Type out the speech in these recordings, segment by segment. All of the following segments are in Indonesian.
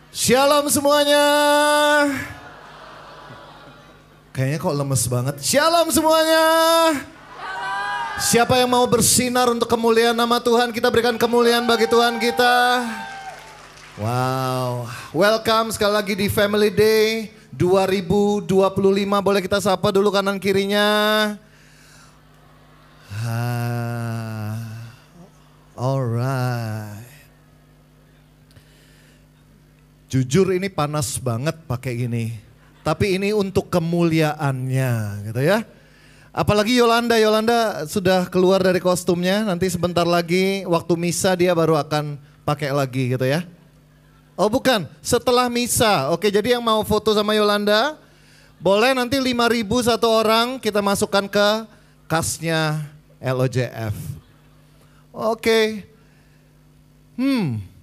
Shalom semuanya. Kayaknya kok lemes banget. Shalom semuanya. Siapa yang mau bersinar untuk kemuliaan nama Tuhan? Kita berikan kemuliaan bagi Tuhan kita. Wow. Welcome sekali lagi di Family Day 2025. Boleh kita sapa dulu kanan kirinya. Alright. Jujur ini panas banget pakai gini. Tapi ini untuk kemuliaannya gitu ya. Apalagi Yolanda sudah keluar dari kostumnya. Nanti sebentar lagi waktu misa dia baru akan pakai lagi gitu ya. Oh bukan, setelah misa. Oke, jadi yang mau foto sama Yolanda boleh nanti 5.000 satu orang kita masukkan ke kasnya LOJF. Oke.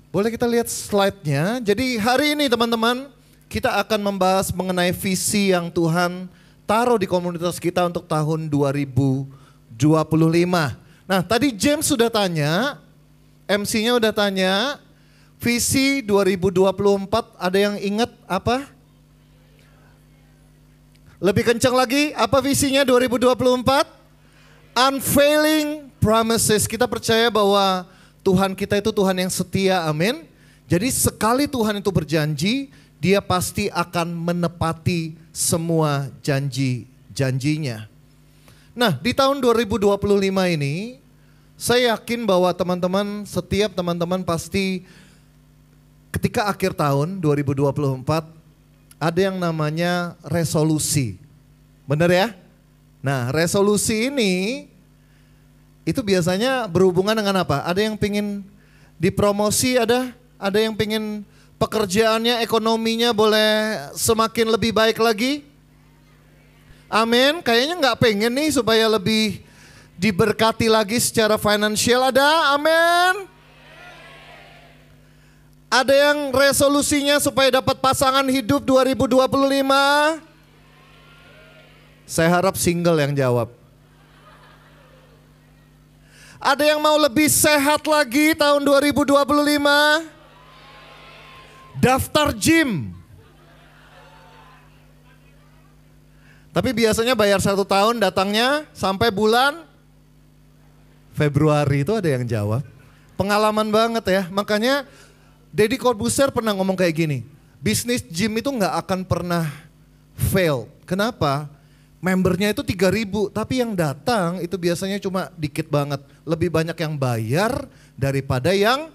Boleh kita lihat slide-nya. Jadi hari ini teman-teman kita akan membahas mengenai visi yang Tuhan taruh di komunitas kita untuk tahun 2025. Nah tadi James sudah tanya, MC-nya udah tanya, visi 2024 ada yang ingat apa? Lebih kencang lagi, apa visinya 2024? Unfailing promises. Kita percaya bahwa Tuhan kita itu Tuhan yang setia, amin. Jadi sekali Tuhan itu berjanji, dia pasti akan menepati semua janji-janjinya. Nah di tahun 2025 ini, saya yakin bahwa setiap teman-teman pasti ketika akhir tahun 2024, ada yang namanya resolusi. Benar ya? Nah resolusi ini, itu biasanya berhubungan dengan apa? Ada yang pingin dipromosi, ada yang pingin pekerjaannya, ekonominya boleh semakin lebih baik lagi. Amin, kayaknya nggak pengen nih supaya lebih diberkati lagi secara finansial, ada? Amin. Ada yang resolusinya supaya dapat pasangan hidup 2025. Saya harap single yang jawab. Ada yang mau lebih sehat lagi tahun 2025? Daftar gym. Tapi biasanya bayar 1 tahun, datangnya sampai bulan Februari, itu ada yang jawab. Pengalaman banget ya, makanya Deddy Corbuzier pernah ngomong kayak gini, bisnis gym itu gak akan pernah fail. Kenapa? Membernya itu 3.000, tapi yang datang itu biasanya cuma dikit banget. Lebih banyak yang bayar daripada yang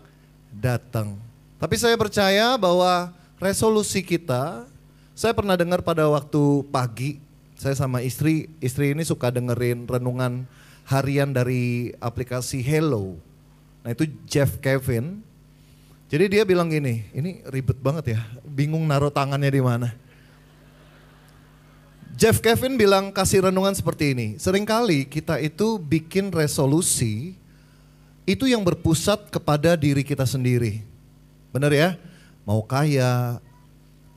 datang. Tapi saya percaya bahwa resolusi kita, saya pernah dengar pada waktu pagi, saya sama istri ini suka dengerin renungan harian dari aplikasi Hello. Nah itu Jeff Kevin. Jadi dia bilang gini, ini ribet banget ya, bingung naruh tangannya di mana. Jeff Kevin bilang kasih renungan seperti ini, seringkali kita itu bikin resolusi itu yang berpusat kepada diri kita sendiri. Benar ya? Mau kaya,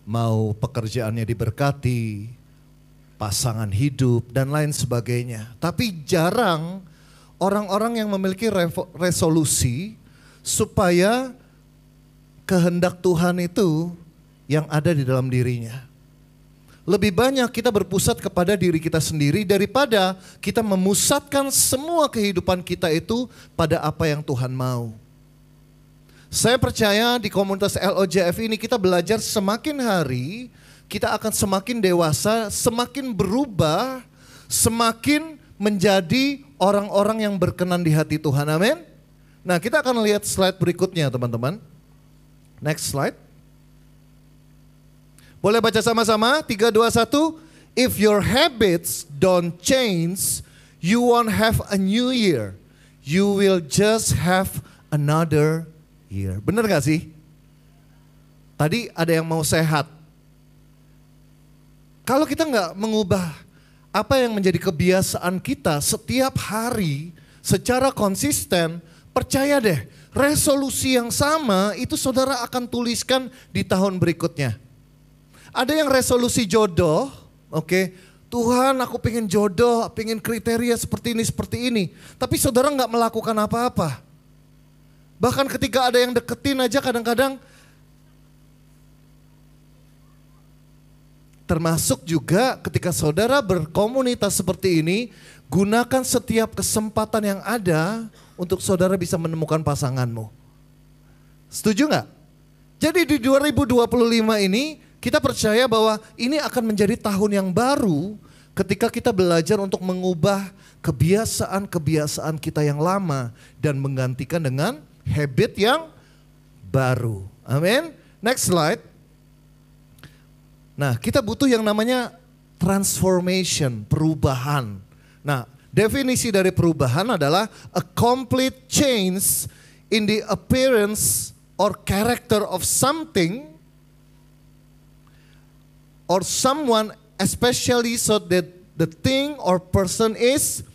mau pekerjaannya diberkati, pasangan hidup dan lain sebagainya. Tapi jarang orang-orang yang memiliki resolusi supaya kehendak Tuhan itu yang ada di dalam dirinya. Lebih banyak kita berpusat kepada diri kita sendiri daripada kita memusatkan semua kehidupan kita itu pada apa yang Tuhan mau. Saya percaya di komunitas LOJF ini kita belajar semakin hari, kita akan semakin dewasa, semakin berubah, semakin menjadi orang-orang yang berkenan di hati Tuhan, amin. Nah kita akan lihat slide berikutnya teman-teman. Next slide. Boleh baca sama-sama, 3, 2, 1. If your habits don't change, you won't have a new year. You will just have another year. Benar gak sih? Tadi ada yang mau sehat. Kalau kita gak mengubah apa yang menjadi kebiasaan kita setiap hari secara konsisten, percaya deh, resolusi yang sama itu saudara akan tuliskan di tahun berikutnya. Ada yang resolusi jodoh, oke. Tuhan aku pengen jodoh, pengen kriteria seperti ini. Tapi saudara gak melakukan apa-apa. Bahkan ketika ada yang deketin aja kadang-kadang Termasuk juga ketika saudara berkomunitas seperti ini, gunakan setiap kesempatan yang ada untuk saudara bisa menemukan pasanganmu. Setuju nggak? Jadi di 2025 ini kita percaya bahwa ini akan menjadi tahun yang baru ketika kita belajar untuk mengubah kebiasaan-kebiasaan kita yang lama dan menggantikan dengan habit yang baru. Amin. Next slide. Nah, kita butuh yang namanya transformation, perubahan. Nah, definisi dari perubahan adalah a complete change in the appearance or character of something or someone, especially so that the thing or person is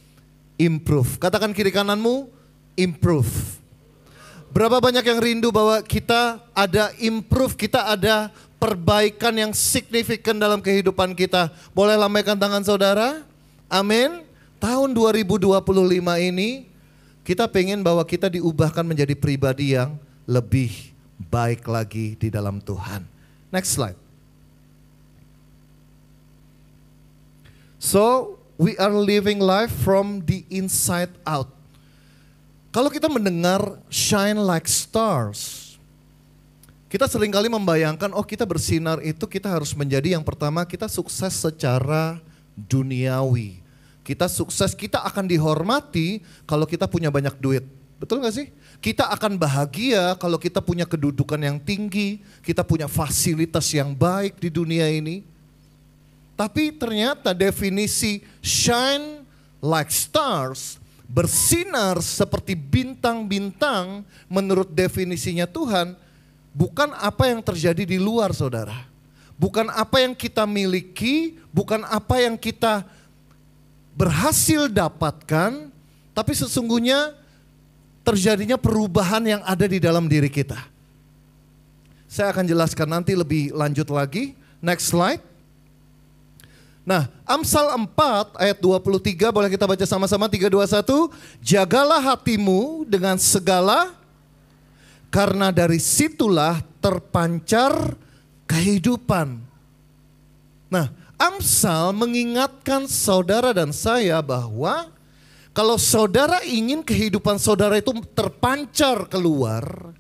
improve. Katakan kiri kananmu, improve. Berapa banyak yang rindu bahwa kita ada improve, kita ada perbaikan yang signifikan dalam kehidupan kita. Boleh lambaikan tangan saudara? Amin. Tahun 2025 ini kita pengen bahwa kita diubahkan menjadi pribadi yang lebih baik lagi di dalam Tuhan. Next slide. So, we are living life from the inside out. Kalau kita mendengar shine like stars, kita seringkali membayangkan, oh kita bersinar itu kita harus menjadi yang pertama kita sukses secara duniawi. Kita sukses, kita akan dihormati kalau kita punya banyak duit. Betul gak sih? Kita akan bahagia kalau kita punya kedudukan yang tinggi, kita punya fasilitas yang baik di dunia ini. Tapi ternyata definisi shine like stars, bersinar seperti bintang-bintang menurut definisinya Tuhan, bukan apa yang terjadi di luar saudara. Bukan apa yang kita miliki, bukan apa yang kita berhasil dapatkan, tapi sesungguhnya terjadinya perubahan yang ada di dalam diri kita. Saya akan jelaskan nanti lebih lanjut lagi. Next slide. Nah, Amsal 4 ayat 23 boleh kita baca sama-sama 3, 2, 1. Jagalah hatimu dengan segala, karena dari situlah terpancar kehidupan. Nah, Amsal mengingatkan saudara dan saya bahwa kalau saudara ingin kehidupan saudara itu terpancar keluar,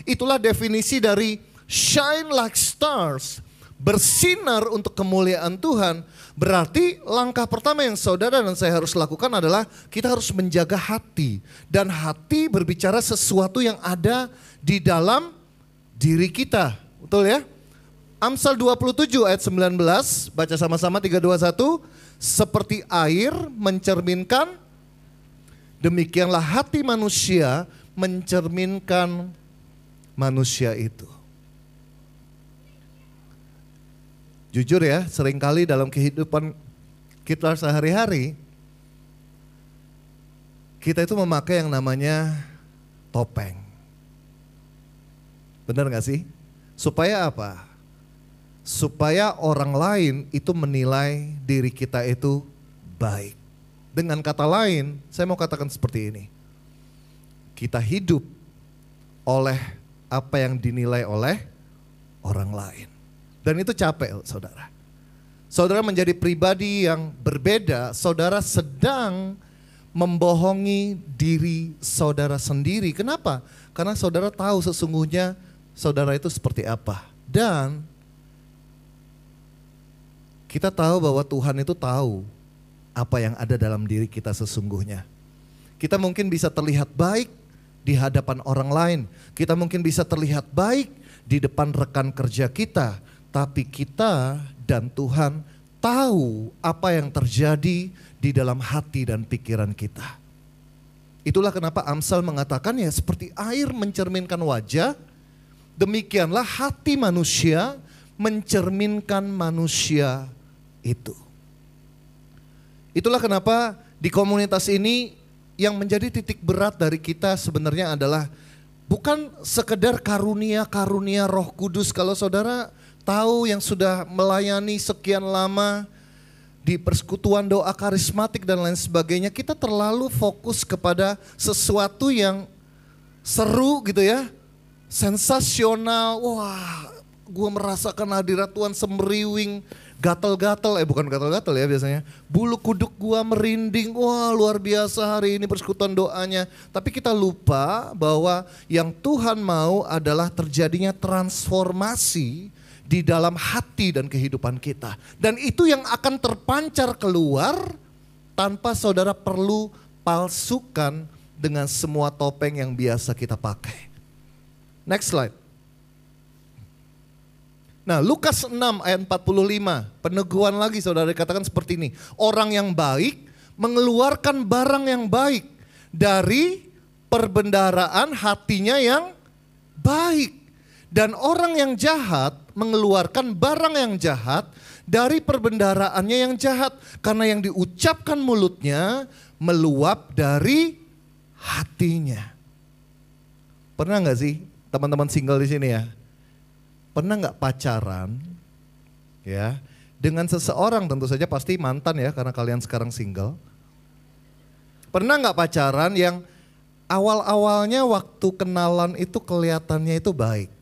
itulah definisi dari shine like stars, bersinar untuk kemuliaan Tuhan. Berarti langkah pertama yang saudara dan saya harus lakukan adalah kita harus menjaga hati. Dan hati berbicara sesuatu yang ada di dalam diri kita. Betul ya? Amsal 27 ayat 19, baca sama-sama 3, 2, 1. Seperti air mencerminkan, demikianlah hati manusia mencerminkan manusia itu. Jujur ya, seringkali dalam kehidupan kita sehari-hari, kita itu memakai yang namanya topeng. Benar gak sih? Supaya apa? Supaya orang lain itu menilai diri kita itu baik. Dengan kata lain, saya mau katakan seperti ini. Kita hidup oleh apa yang dinilai oleh orang lain. Dan itu capek, saudara. Saudara menjadi pribadi yang berbeda, saudara sedang membohongi diri saudara sendiri. Kenapa? Karena saudara tahu sesungguhnya saudara itu seperti apa. Dan kita tahu bahwa Tuhan itu tahu apa yang ada dalam diri kita sesungguhnya. Kita mungkin bisa terlihat baik di hadapan orang lain. Kita mungkin bisa terlihat baik di depan rekan kerja kita. Tapi kita dan Tuhan tahu apa yang terjadi di dalam hati dan pikiran kita. Itulah kenapa Amsal mengatakan ya seperti air mencerminkan wajah, demikianlah hati manusia mencerminkan manusia itu. Itulah kenapa di komunitas ini yang menjadi titik berat dari kita sebenarnya adalah bukan sekedar karunia-karunia Roh Kudus. Kalau saudara tahu yang sudah melayani sekian lama di persekutuan doa karismatik dan lain sebagainya, kita terlalu fokus kepada sesuatu yang seru gitu ya, sensasional, wah gue merasakan hadirat Tuhan semeriwing, gatal-gatal, bukan gatal-gatal ya biasanya. Bulu kuduk gue merinding, wah luar biasa hari ini persekutuan doanya. Tapi kita lupa bahwa yang Tuhan mau adalah terjadinya transformasi di dalam hati dan kehidupan kita. Dan itu yang akan terpancar keluar tanpa saudara perlu palsukan dengan semua topeng yang biasa kita pakai. Next slide. Nah, Lukas 6 ayat 45, peneguhan lagi saudara dikatakan seperti ini. Orang yang baik mengeluarkan barang yang baik dari perbendaharaan hatinya yang baik. Dan orang yang jahat mengeluarkan barang yang jahat dari perbendaharaannya yang jahat. Karena yang diucapkan mulutnya meluap dari hatinya. Pernah gak sih teman-teman single di sini ya? Pernah nggak pacaran ya dengan seseorang, tentu saja pasti mantan ya karena kalian sekarang single. Pernah nggak pacaran yang awal-awalnya waktu kenalan itu kelihatannya itu baik.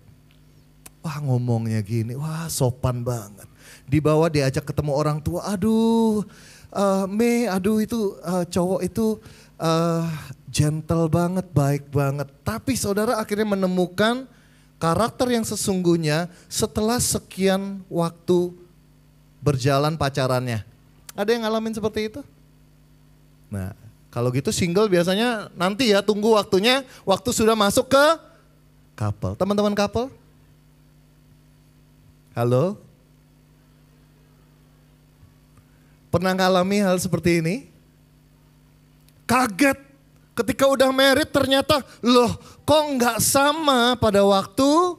Wah ngomongnya gini, wah sopan banget. Dibawa diajak ketemu orang tua, aduh itu cowok itu gentle banget, baik banget. Tapi saudara akhirnya menemukan karakter yang sesungguhnya setelah sekian waktu berjalan pacarannya. Ada yang ngalamin seperti itu? Nah, kalau gitu single biasanya nanti ya tunggu waktunya, waktu sudah masuk ke couple. Teman-teman couple? Halo? Pernah ngalami hal seperti ini? Kaget. Ketika udah married ternyata loh kok nggak sama pada waktu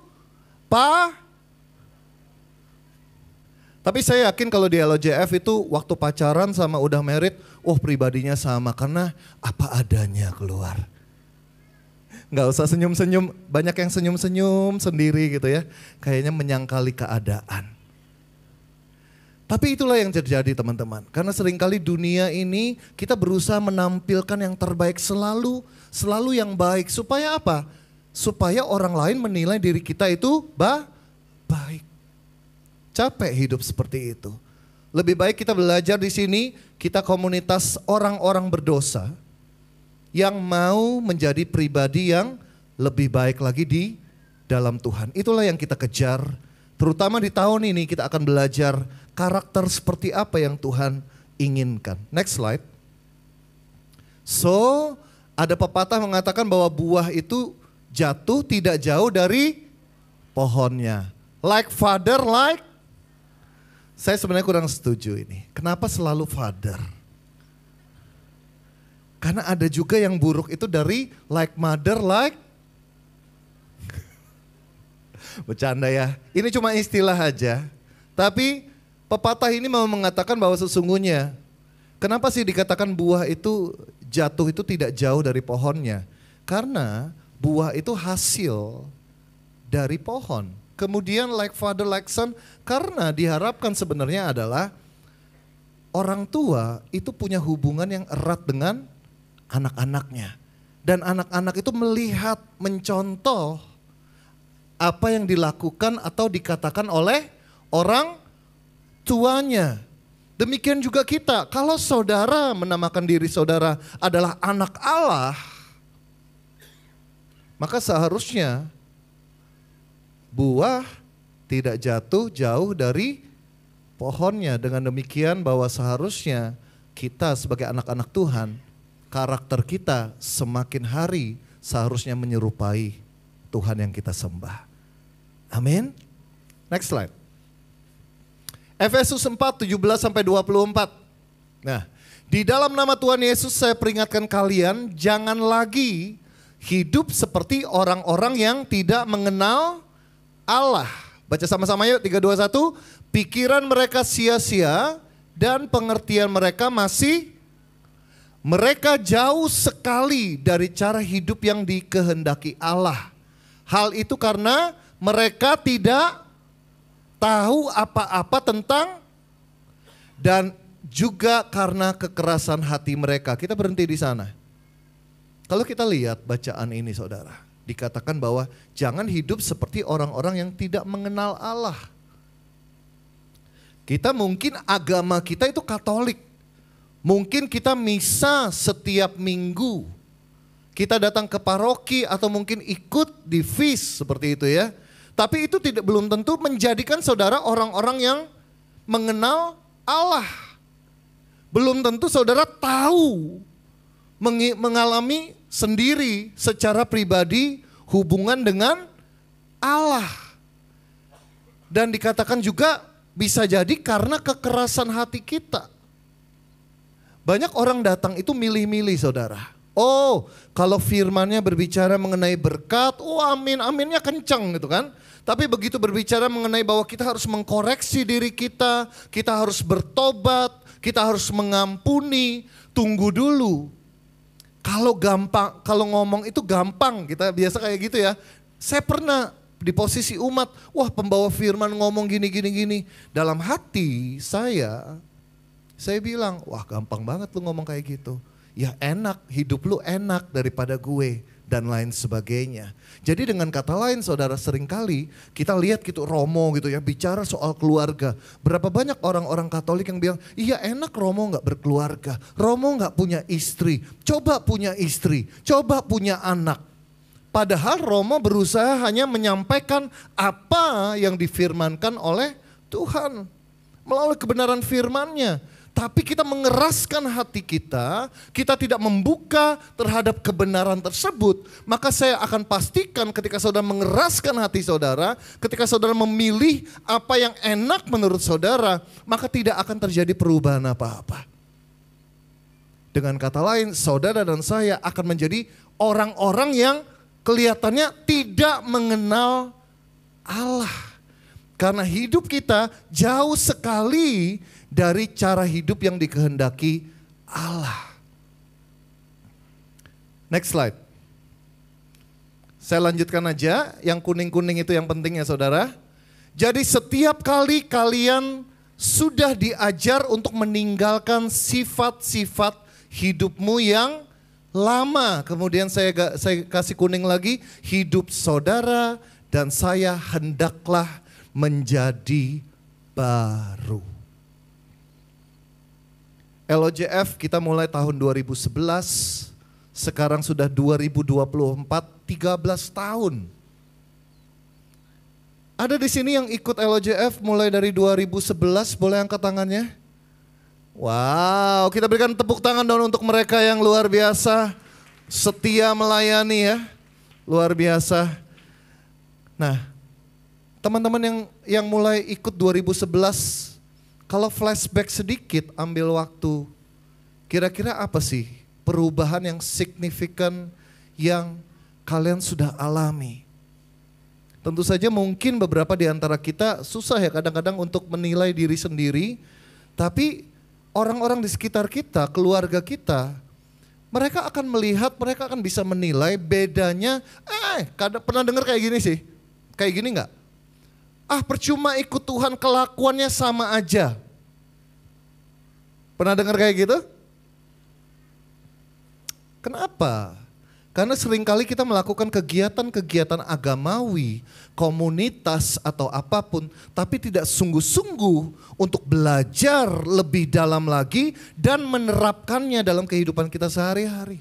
Tapi saya yakin kalau di LOJF itu waktu pacaran sama udah married, pribadinya sama karena apa adanya keluar. Nggak usah senyum-senyum, banyak yang senyum-senyum sendiri gitu ya. Kayaknya menyangkali keadaan. Tapi itulah yang terjadi teman-teman. Karena seringkali dunia ini kita berusaha menampilkan yang terbaik selalu yang baik. Supaya apa? Supaya orang lain menilai diri kita itu baik. Capek hidup seperti itu. Lebih baik kita belajar di sini, kita komunitas orang-orang berdosa yang mau menjadi pribadi yang lebih baik lagi di dalam Tuhan. Itulah yang kita kejar. Terutama di tahun ini kita akan belajar karakter seperti apa yang Tuhan inginkan. Next slide. So, ada pepatah mengatakan bahwa buah itu jatuh tidak jauh dari pohonnya. Like father, like. Saya sebenarnya kurang setuju ini. Kenapa selalu father? Karena ada juga yang buruk itu dari like mother, like. Bercanda ya. Ini cuma istilah aja. Tapi pepatah ini mau mengatakan bahwa sesungguhnya, kenapa sih dikatakan buah itu jatuh itu tidak jauh dari pohonnya? Karena buah itu hasil dari pohon. Kemudian like father like son, karena diharapkan sebenarnya adalah orang tua itu punya hubungan yang erat dengan anak-anaknya. Dan anak-anak itu melihat, mencontoh apa yang dilakukan atau dikatakan oleh orang tuanya. Demikian juga kita, kalau saudara menamakan diri saudara adalah anak Allah, maka seharusnya buah tidak jatuh jauh dari pohonnya. Dengan demikian bahwa seharusnya kita sebagai anak-anak Tuhan, karakter kita semakin hari seharusnya menyerupai Tuhan yang kita sembah. Amin. Next slide. Efesus 4, 17-24. Nah, di dalam nama Tuhan Yesus saya peringatkan kalian, jangan lagi hidup seperti orang-orang yang tidak mengenal Allah. Baca sama-sama yuk, 3, 2, 1. Pikiran mereka sia-sia dan pengertian mereka mereka jauh sekali dari cara hidup yang dikehendaki Allah. Hal itu karena mereka tidak tahu apa-apa tentang dan juga karena kekerasan hati mereka. Kita berhenti di sana. Kalau kita lihat bacaan ini saudara, Dikatakan bahwa jangan hidup seperti orang-orang yang tidak mengenal Allah. Kita mungkin agama kita itu Katolik. Mungkin kita misa setiap minggu. Kita datang ke paroki atau mungkin ikut di feast seperti itu ya. Tapi itu belum tentu menjadikan saudara orang-orang yang mengenal Allah. Belum tentu saudara tahu, mengalami sendiri secara pribadi hubungan dengan Allah. Dan dikatakan juga bisa jadi karena kekerasan hati kita. Banyak orang datang itu milih-milih saudara. Oh, kalau firman-Nya berbicara mengenai berkat, oh amin, aminnya kencang gitu kan. Tapi begitu berbicara mengenai bahwa kita harus mengkoreksi diri kita harus bertobat, kita harus mengampuni, tunggu dulu. Kalau ngomong itu gampang, kita biasa kayak gitu ya. Saya pernah di posisi umat, wah pembawa firman ngomong gini. Dalam hati saya bilang, wah gampang banget lu ngomong kayak gitu. Ya enak, hidup lu enak daripada gue dan lain sebagainya. Jadi dengan kata lain saudara, seringkali kita lihat gitu Romo gitu ya bicara soal keluarga. Berapa banyak orang-orang Katolik yang bilang, iya enak Romo gak berkeluarga, Romo gak punya istri, coba punya istri, coba punya anak. Padahal Romo berusaha hanya menyampaikan apa yang difirmankan oleh Tuhan melalui kebenaran firman-Nya. Tapi kita mengeraskan hati kita tidak membuka terhadap kebenaran tersebut. Maka saya akan pastikan ketika saudara mengeraskan hati saudara, ketika saudara memilih apa yang enak menurut saudara, maka tidak akan terjadi perubahan apa-apa. Dengan kata lain, saudara dan saya akan menjadi orang-orang yang kelihatannya tidak mengenal Allah. Karena hidup kita jauh sekali dari cara hidup yang dikehendaki Allah. Next slide. Saya lanjutkan aja, yang kuning-kuning itu yang penting ya saudara. Jadi setiap kali kalian sudah diajar untuk meninggalkan sifat-sifat hidupmu yang lama. Kemudian saya kasih kuning lagi, hidup saudara dan saya hendaklah menjadi baru. LOJF kita mulai tahun 2011, sekarang sudah 2024, 13 tahun. Ada di sini yang ikut LOJF mulai dari 2011, boleh angkat tangannya? Wow, kita berikan tepuk tangan dong untuk mereka yang luar biasa, setia melayani ya, luar biasa. Nah, teman-teman yang mulai ikut 2011, kalau flashback sedikit, ambil waktu, kira-kira apa sih perubahan yang signifikan yang kalian sudah alami? Tentu saja mungkin beberapa di antara kita susah ya kadang-kadang untuk menilai diri sendiri, tapi orang-orang di sekitar kita, keluarga kita, mereka akan melihat, mereka akan bisa menilai bedanya. Pernah dengar kayak gini sih? Kayak gini enggak? Percuma ikut Tuhan, kelakuannya sama aja. Pernah dengar kayak gitu? Kenapa? Karena seringkali kita melakukan kegiatan-kegiatan agamawi, komunitas atau apapun, tapi tidak sungguh-sungguh untuk belajar lebih dalam lagi dan menerapkannya dalam kehidupan kita sehari-hari.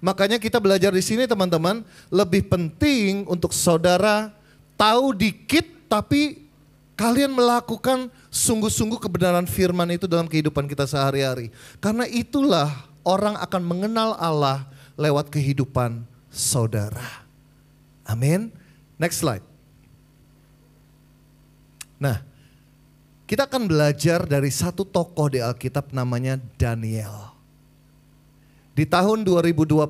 Makanya kita belajar di sini teman-teman, lebih penting untuk saudara tahu dikit tapi kalian melakukan sungguh-sungguh kebenaran firman itu dalam kehidupan kita sehari-hari. Karena itulah orang akan mengenal Allah lewat kehidupan saudara. Amin. Next slide. Nah, kita akan belajar dari satu tokoh di Alkitab namanya Daniel. Di tahun 2025,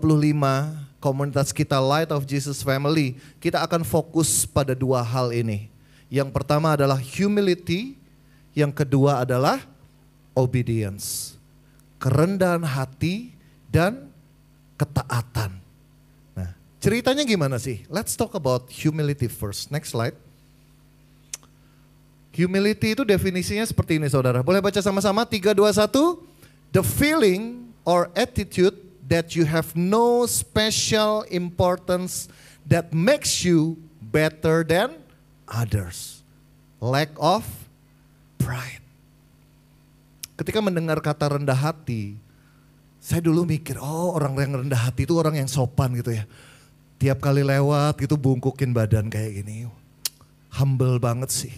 komunitas kita Light of Jesus Family, kita akan fokus pada dua hal ini. Yang pertama adalah humility, yang kedua adalah obedience. Kerendahan hati dan ketaatan. Nah, ceritanya gimana sih? Let's talk about humility first. Next slide. Humility itu definisinya seperti ini saudara. Boleh baca sama-sama? 3, 2, 1. The feeling or attitude that you have no special importance that makes you better than others. Lack of pride. Ketika mendengar kata rendah hati, saya dulu mikir, oh orang yang rendah hati itu orang yang sopan gitu ya. Tiap kali lewat gitu bungkukin badan kayak gini. Humble banget sih.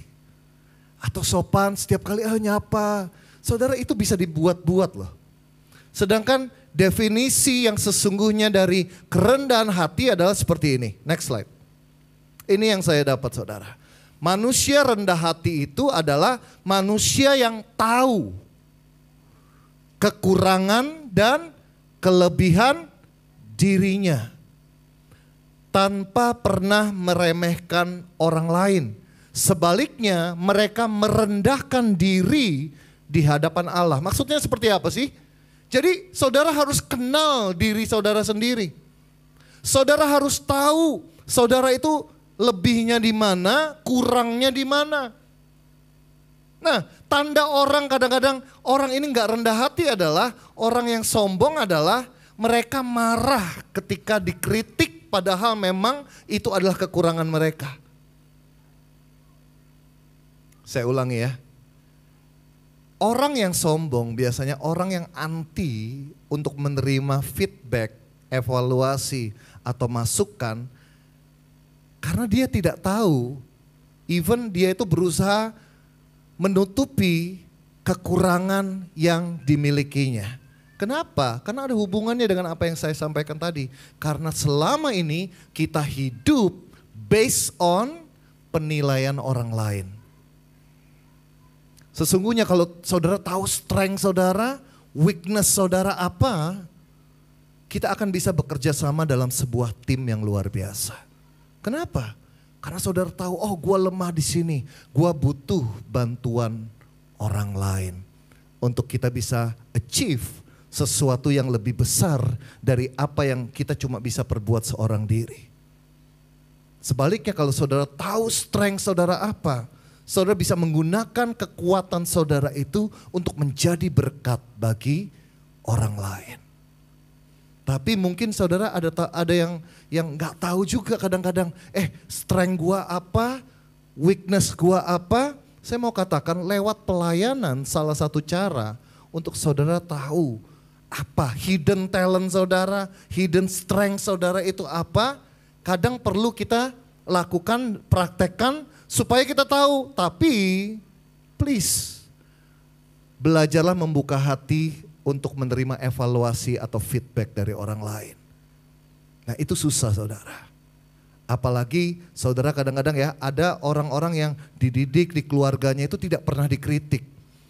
Atau sopan setiap kali nyapa. Saudara, itu bisa dibuat-buat loh. Sedangkan definisi yang sesungguhnya dari kerendahan hati adalah seperti ini. Next slide. Ini yang saya dapat saudara. Manusia rendah hati itu adalah manusia yang tahu kekurangan dan kelebihan dirinya, tanpa pernah meremehkan orang lain. Sebaliknya mereka merendahkan diri di hadapan Allah. Maksudnya seperti apa sih? Jadi saudara harus kenal diri saudara sendiri. Saudara harus tahu saudara itu lebihnya di mana, kurangnya di mana. Nah, tanda orang kadang-kadang orang ini gak rendah hati adalah, orang yang sombong adalah mereka marah ketika dikritik padahal memang itu adalah kekurangan mereka. Saya ulangi ya. Orang yang sombong biasanya orang yang anti untuk menerima feedback, evaluasi atau masukan karena dia tidak tahu, even dia itu berusaha menutupi kekurangan yang dimilikinya. Kenapa? Karena ada hubungannya dengan apa yang saya sampaikan tadi. Karena selama ini kita hidup based on penilaian orang lain. Sesungguhnya kalau saudara tahu strength saudara, weakness saudara apa, kita akan bisa bekerja sama dalam sebuah tim yang luar biasa. Kenapa? Karena saudara tahu, oh gue lemah di sini, gue butuh bantuan orang lain untuk kita bisa achieve sesuatu yang lebih besar dari apa yang kita cuma bisa perbuat seorang diri. Sebaliknya kalau saudara tahu strength saudara apa, saudara bisa menggunakan kekuatan saudara itu untuk menjadi berkat bagi orang lain. Tapi mungkin saudara ada yang nggak tahu juga kadang-kadang, strength gua apa, weakness gua apa. Saya mau katakan lewat pelayanan salah satu cara untuk saudara tahu apa hidden talent saudara, hidden strength saudara itu apa. Kadang perlu kita lakukan, praktekkan supaya kita tahu. Tapi please, belajarlah membuka hati untuk menerima evaluasi atau feedback dari orang lain. Nah itu susah saudara. Apalagi saudara kadang-kadang ya ada orang-orang yang dididik di keluarganya itu tidak pernah dikritik.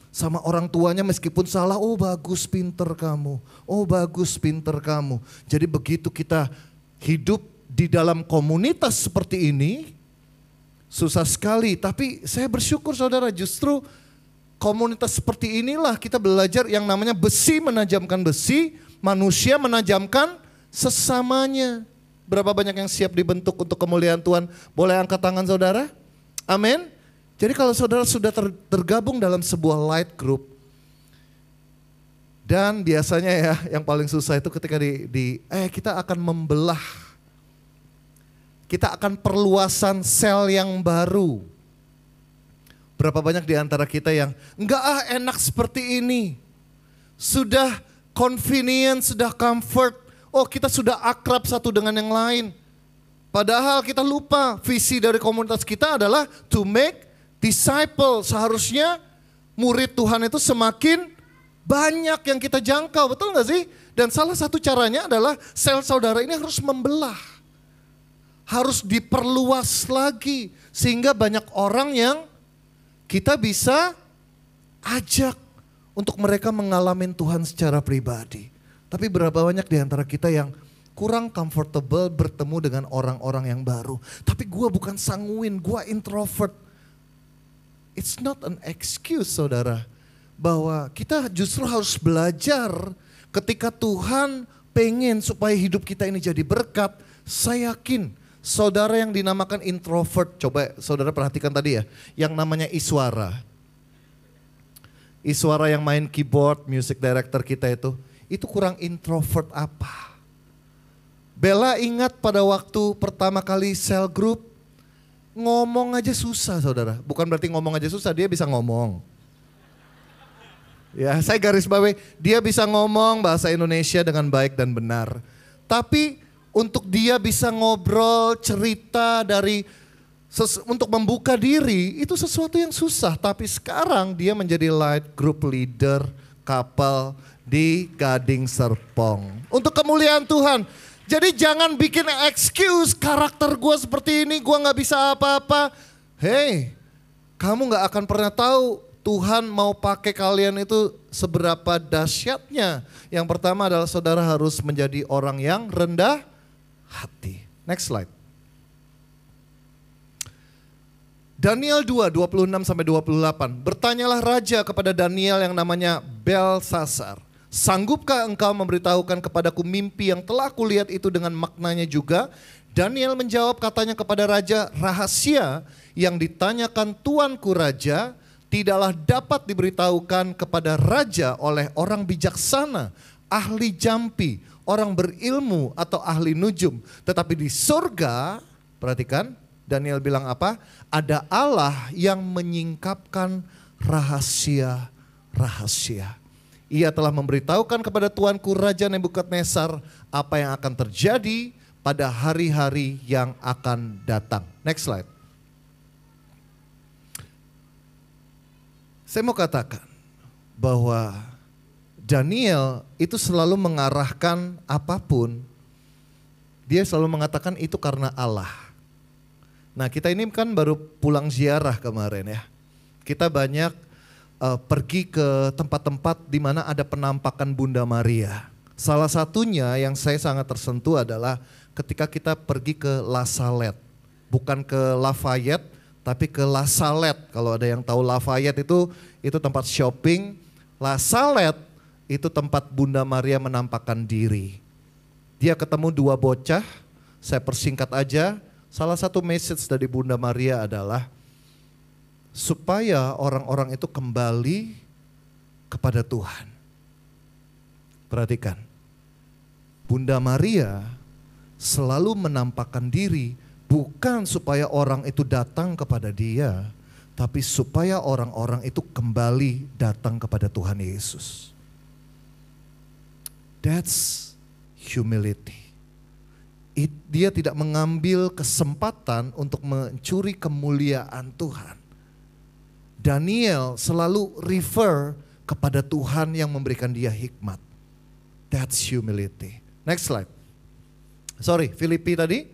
Sama orang tuanya meskipun salah, oh bagus pinter kamu, oh bagus pinter kamu. Jadi begitu kita hidup di dalam komunitas seperti ini, susah sekali. Tapi saya bersyukur saudara, justru komunitas seperti inilah kita belajar yang namanya besi menajamkan besi, manusia menajamkan sesamanya. Berapa banyak yang siap dibentuk untuk kemuliaan Tuhan? Boleh angkat tangan saudara? Amin. Jadi kalau saudara sudah tergabung dalam sebuah light group, dan biasanya ya yang paling susah itu ketika kita akan membelah, kita akan perluasan sel yang baru. Berapa banyak di antara kita yang enggak enak seperti ini. Sudah convenient, sudah comfort. Oh kita sudah akrab satu dengan yang lain. Padahal kita lupa visi dari komunitas kita adalah to make disciple. Seharusnya murid Tuhan itu semakin banyak yang kita jangkau. Betul gak sih? Dan salah satu caranya adalah sel saudara ini harus membelah. Harus diperluas lagi. Sehingga banyak orang yang kita bisa ajak untuk mereka mengalami Tuhan secara pribadi. Tapi berapa banyak di antara kita yang kurang comfortable bertemu dengan orang-orang yang baru. Tapi gue bukan sanguin, gue introvert. It's not an excuse saudara. Bahwa kita justru harus belajar ketika Tuhan pengen supaya hidup kita ini jadi berkat. Saya yakin saudara yang dinamakan introvert, coba saudara perhatikan tadi ya, yang namanya Iswara. Iswara yang main keyboard, music director kita itu itu kurang introvert apa. Bella ingat pada waktu pertama kali cell group, ngomong aja susah saudara. Bukan berarti ngomong aja susah, dia bisa ngomong. Ya, saya garis bawahi, dia bisa ngomong bahasa Indonesia dengan baik dan benar. Tapi untuk dia bisa ngobrol, cerita untuk membuka diri itu sesuatu yang susah. Tapi sekarang dia menjadi light group leader couple di Gading Serpong. Untuk kemuliaan Tuhan. Jadi jangan bikin excuse karakter gue seperti ini, gue gak bisa apa-apa. Hey, kamu gak akan pernah tahu Tuhan mau pakai kalian itu seberapa dahsyatnya. Yang pertama adalah saudara harus menjadi orang yang rendah hati. Next slide. Daniel 2, 26-28. Bertanyalah raja kepada Daniel yang namanya Belsasar. Sanggupkah engkau memberitahukan kepadaku mimpi yang telah kulihat itu dengan maknanya juga? Daniel menjawab katanya kepada raja, rahasia yang ditanyakan tuanku raja tidaklah dapat diberitahukan kepada raja oleh orang bijaksana, ahli jampi, orang berilmu atau ahli nujum. Tetapi di surga, perhatikan Daniel bilang apa? Ada Allah yang menyingkapkan rahasia-rahasia. Ia telah memberitahukan kepada tuanku Raja Nebukadnezar apa yang akan terjadi pada hari-hari yang akan datang. Next slide. Saya mau katakan bahwa Daniel itu selalu mengarahkan apapun, dia selalu mengatakan itu karena Allah. Nah kita ini kan baru pulang ziarah kemarin ya. Kita banyak pergi ke tempat-tempat di mana ada penampakan Bunda Maria. Salah satunya yang saya sangat tersentuh adalah ketika kita pergi ke La Salette. Bukan ke Lafayette tapi ke La Salette. Kalau ada yang tahu Lafayette itu tempat shopping. La Salette itu tempat Bunda Maria menampakkan diri. Dia ketemu dua bocah, saya persingkat aja. Salah satu message dari Bunda Maria adalah supaya orang-orang itu kembali kepada Tuhan. Perhatikan, Bunda Maria selalu menampakkan diri bukan supaya orang itu datang kepada dia, tapi supaya orang-orang itu kembali datang kepada Tuhan Yesus. That's humility. Dia tidak mengambil kesempatan untuk mencuri kemuliaan Tuhan. Daniel selalu refer kepada Tuhan yang memberikan dia hikmat. That's humility. Next slide. Sorry, Filipi tadi.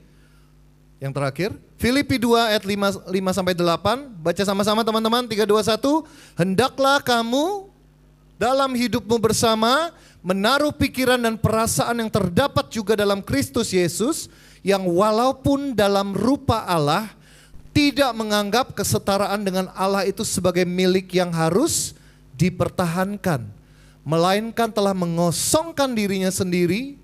Yang terakhir. Filipi 2 ayat 5-8. Baca sama-sama teman-teman. 3, 2, 1. Hendaklah kamu dalam hidupmu bersama menaruh pikiran dan perasaan yang terdapat juga dalam Kristus Yesus, yang walaupun dalam rupa Allah tidak menganggap kesetaraan dengan Allah itu sebagai milik yang harus dipertahankan, melainkan telah mengosongkan dirinya sendiri,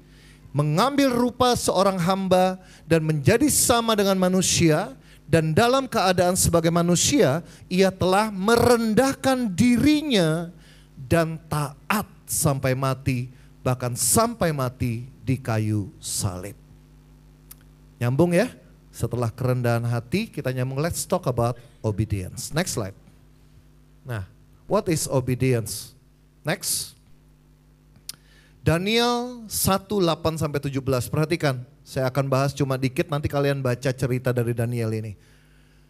mengambil rupa seorang hamba dan menjadi sama dengan manusia, dan dalam keadaan sebagai manusia ia telah merendahkan dirinya dan taat sampai mati, bahkan sampai mati di kayu salib. Nyambung ya? Setelah kerendahan hati kita nyambung, let's talk about obedience. Next slide. Nah, what is obedience? Next. Daniel 1:8-17. Perhatikan, saya akan bahas cuma dikit, nanti kalian baca cerita dari Daniel ini.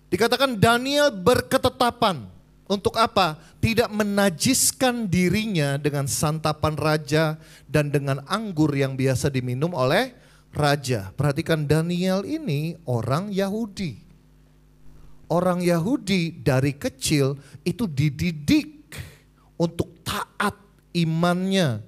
Dikatakan Daniel berketetapan. Untuk apa? Tidak menajiskan dirinya dengan santapan raja dan dengan anggur yang biasa diminum oleh raja. Perhatikan, Daniel ini orang Yahudi. Orang Yahudi dari kecil itu dididik untuk taat imannya.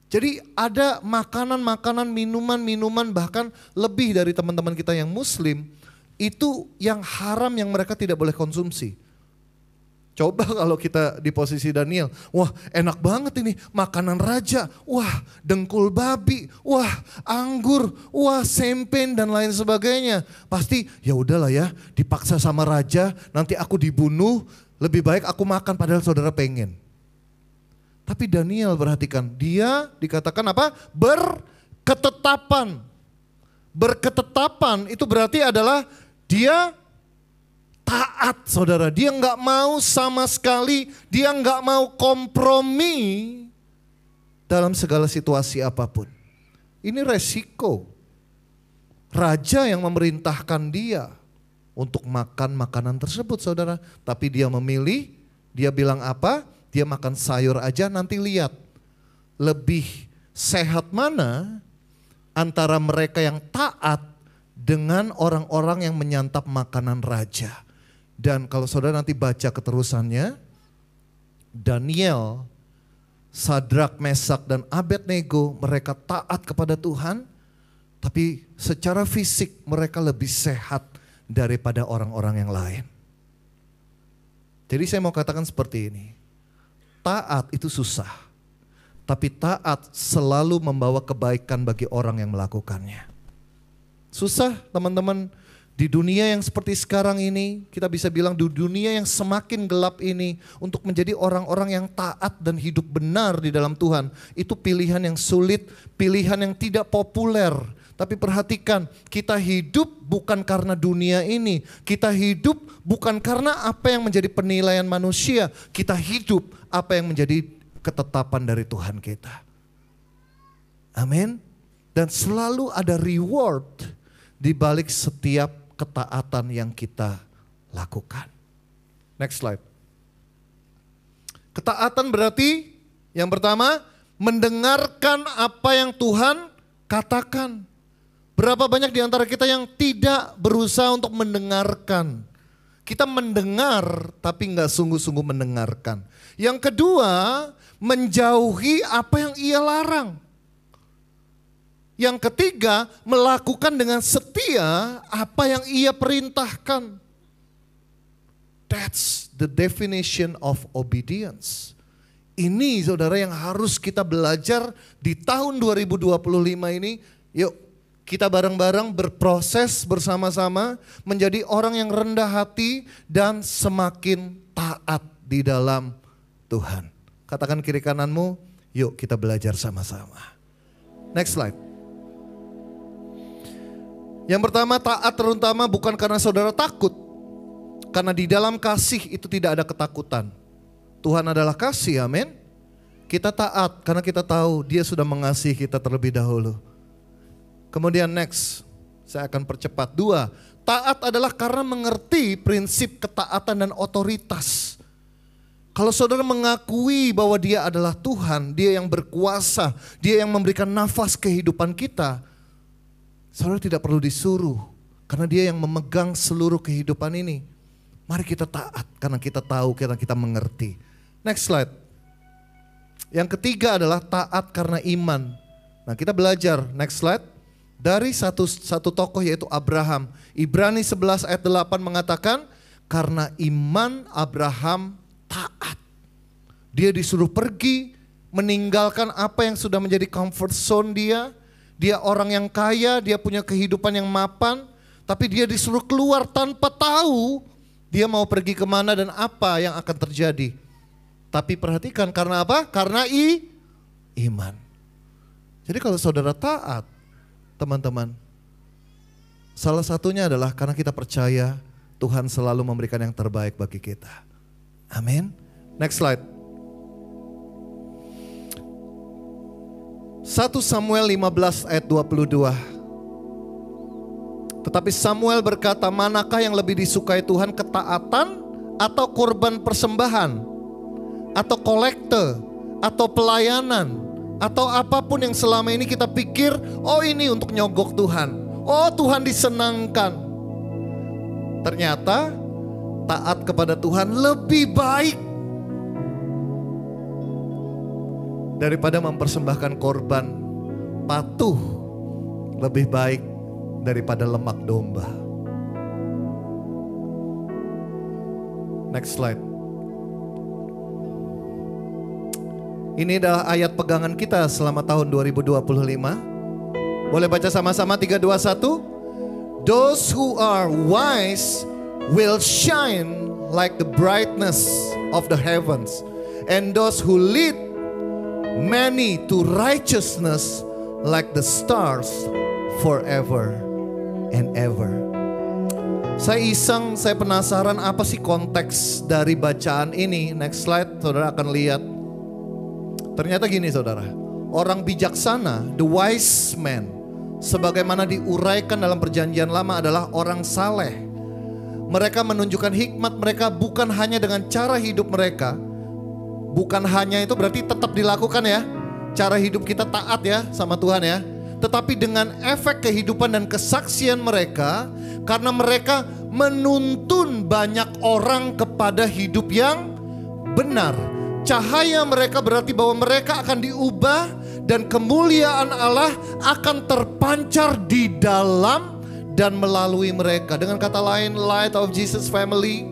Jadi ada makanan-makanan, minuman-minuman, bahkan lebih dari teman-teman kita yang muslim, itu yang haram yang mereka tidak boleh konsumsi. Coba kalau kita di posisi Daniel, wah enak banget ini makanan raja, wah dengkul babi, wah anggur, wah sempen dan lain sebagainya. Pasti ya udahlah ya, dipaksa sama raja, nanti aku dibunuh, lebih baik aku makan padahal saudara pengen. Tapi Daniel perhatikan, dia dikatakan apa? Berketetapan. Berketetapan itu berarti adalah dia taat, saudara. Dia nggak mau sama sekali, dia nggak mau kompromi dalam segala situasi apapun. Ini resiko. Raja yang memerintahkan dia untuk makan makanan tersebut, saudara. Tapi dia memilih, dia bilang apa? Dia makan sayur aja, nanti lihat. Lebih sehat mana antara mereka yang taat dengan orang-orang yang menyantap makanan raja. Dan kalau saudara nanti baca keterusannya, Daniel, Sadrak, Mesak, dan Abednego mereka taat kepada Tuhan, tapi secara fisik mereka lebih sehat daripada orang-orang yang lain. Jadi saya mau katakan seperti ini, taat itu susah, tapi taat selalu membawa kebaikan bagi orang yang melakukannya. Susah teman-teman, di dunia yang seperti sekarang ini, kita bisa bilang di dunia yang semakin gelap ini, untuk menjadi orang-orang yang taat dan hidup benar di dalam Tuhan, itu pilihan yang sulit, pilihan yang tidak populer. Tapi perhatikan, kita hidup bukan karena dunia ini, kita hidup bukan karena apa yang menjadi penilaian manusia, kita hidup apa yang menjadi ketetapan dari Tuhan kita. Amin. Dan selalu ada reward di balik setiap ketaatan yang kita lakukan. Next slide. Ketaatan berarti yang pertama, mendengarkan apa yang Tuhan katakan. Berapa banyak di antara kita yang tidak berusaha untuk mendengarkan. Kita mendengar tapi nggak sungguh-sungguh mendengarkan. Yang kedua, menjauhi apa yang ia larang. Yang ketiga, melakukan dengan setia apa yang ia perintahkan. That's the definition of obedience. Ini saudara yang harus kita belajar di tahun 2025 ini. Yuk kita bareng-bareng berproses bersama-sama menjadi orang yang rendah hati dan semakin taat di dalam Tuhan. Katakan kiri kananmu, yuk kita belajar sama-sama. Next slide. Yang pertama, taat terutama bukan karena saudara takut. Karena di dalam kasih itu tidak ada ketakutan. Tuhan adalah kasih, amin. Kita taat karena kita tahu dia sudah mengasihi kita terlebih dahulu. Kemudian next, saya akan percepat. 2, taat adalah karena mengerti prinsip ketaatan dan otoritas. Kalau saudara mengakui bahwa dia adalah Tuhan, dia yang berkuasa, dia yang memberikan nafas kehidupan kita, saudara tidak perlu disuruh, karena dia yang memegang seluruh kehidupan ini. Mari kita taat karena kita tahu, karena kita mengerti. Next slide. Yang ketiga adalah taat karena iman. Nah kita belajar, next slide. Dari satu tokoh yaitu Abraham. Ibrani 11 ayat 8 mengatakan, karena iman Abraham taat. Dia disuruh pergi, meninggalkan apa yang sudah menjadi comfort zone dia. Dia orang yang kaya, dia punya kehidupan yang mapan. Tapi dia disuruh keluar tanpa tahu dia mau pergi kemana dan apa yang akan terjadi. Tapi perhatikan, karena apa? Karena iman. Jadi kalau saudara taat, teman-teman, salah satunya adalah karena kita percaya Tuhan selalu memberikan yang terbaik bagi kita. Amin. Next slide. 1 Samuel 15 ayat 22. Tetapi Samuel berkata, manakah yang lebih disukai Tuhan, ketaatan atau korban persembahan, atau kolekte, atau pelayanan, atau apapun yang selama ini kita pikir, oh ini untuk nyogok Tuhan, oh Tuhan disenangkan. Ternyata taat kepada Tuhan lebih baik daripada mempersembahkan korban. Patuh lebih baik daripada lemak domba. Next slide. Ini adalah ayat pegangan kita selama tahun 2025. Boleh baca sama-sama 3, 2, 1. Those who are wise will shine like the brightness of the heavens, and those who lead many to righteousness like the stars forever and ever. Saya penasaran apa sih konteks dari bacaan ini. Next slide, saudara akan lihat. Ternyata gini saudara, orang bijaksana, the wise man, sebagaimana diuraikan dalam perjanjian lama adalah orang saleh. Mereka menunjukkan hikmat mereka bukan hanya dengan cara hidup mereka. Bukan hanya itu berarti tetap dilakukan ya. Cara hidup kita taat ya sama Tuhan ya. Tetapi dengan efek kehidupan dan kesaksian mereka, karena mereka menuntun banyak orang kepada hidup yang benar. Cahaya mereka berarti bahwa mereka akan diubah dan kemuliaan Allah akan terpancar di dalam dan melalui mereka. Dengan kata lain, Light of Jesus Family,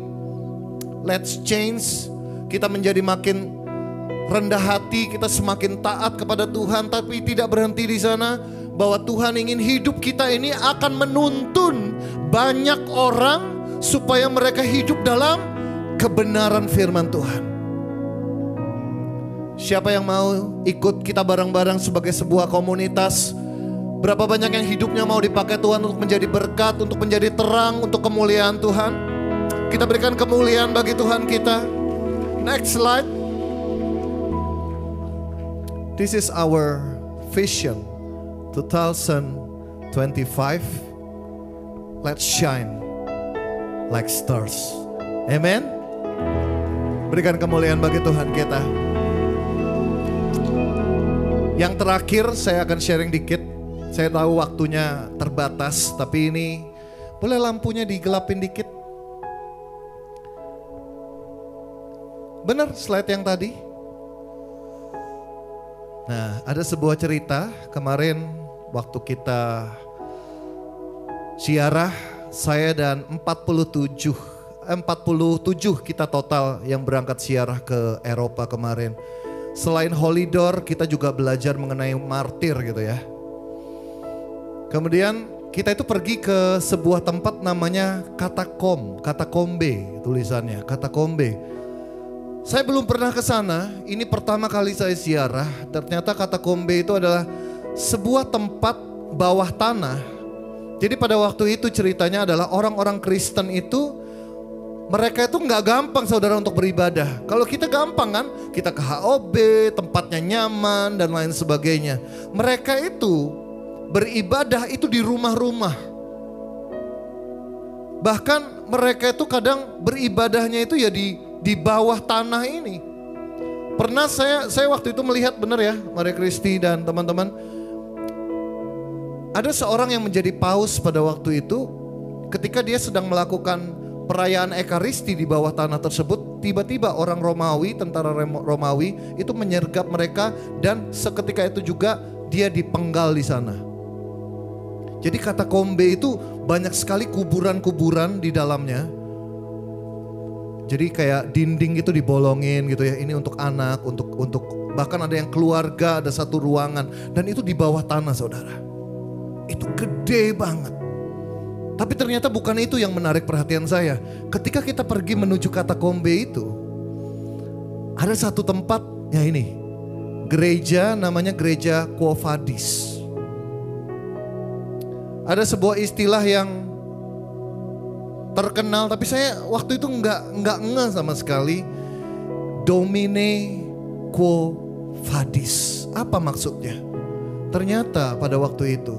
let's change. Kita menjadi makin rendah hati, kita semakin taat kepada Tuhan, tapi tidak berhenti di sana. Bahwa Tuhan ingin hidup kita ini akan menuntun banyak orang supaya mereka hidup dalam kebenaran firman Tuhan. Siapa yang mau ikut kita bareng-bareng sebagai sebuah komunitas? Berapa banyak yang hidupnya mau dipakai Tuhan untuk menjadi berkat, untuk menjadi terang, untuk kemuliaan Tuhan? Kita berikan kemuliaan bagi Tuhan kita. Next slide. This is our vision 2025. Let's shine like stars. Amen. Berikan kemuliaan bagi Tuhan kita. Yang terakhir saya akan sharing dikit. Saya tahu waktunya terbatas, tapi ini boleh lampunya digelapin dikit. Benar slide yang tadi. Nah, ada sebuah cerita kemarin waktu kita ziarah, saya dan 47 kita total yang berangkat ziarah ke Eropa kemarin. Selain Holy Door, kita juga belajar mengenai martir gitu ya. Kemudian kita itu pergi ke sebuah tempat namanya Katakombe tulisannya, Katakombe. Saya belum pernah ke sana, ini pertama kali saya ziarah. Ternyata Katakombe itu adalah sebuah tempat bawah tanah. Jadi pada waktu itu ceritanya adalah orang-orang Kristen itu, mereka itu nggak gampang saudara untuk beribadah. Kalau kita gampang kan, kita ke HOB, tempatnya nyaman dan lain sebagainya. Mereka itu beribadah itu di rumah-rumah. Bahkan mereka itu kadang beribadahnya itu ya di bawah tanah ini. Pernah saya waktu itu melihat, benar ya Maria Kristi dan teman-teman, ada seorang yang menjadi paus pada waktu itu. Ketika dia sedang melakukan perayaan Ekaristi di bawah tanah tersebut, tiba-tiba orang Romawi, tentara Romawi itu menyergap mereka, dan seketika itu juga dia dipenggal di sana. Jadi Katakombe itu banyak sekali kuburan-kuburan di dalamnya. Jadi kayak dinding itu dibolongin gitu ya. Ini untuk anak, untuk bahkan ada yang keluarga, ada satu ruangan, dan itu di bawah tanah saudara. Itu gede banget. Tapi ternyata bukan itu yang menarik perhatian saya. Ketika kita pergi menuju Katakombe itu, ada satu tempat ya ini, gereja namanya gereja Quo Vadis. Ada sebuah istilah yang terkenal, tapi saya waktu itu nggak ngeh sama sekali. Domine Quo Vadis. Apa maksudnya? Ternyata pada waktu itu,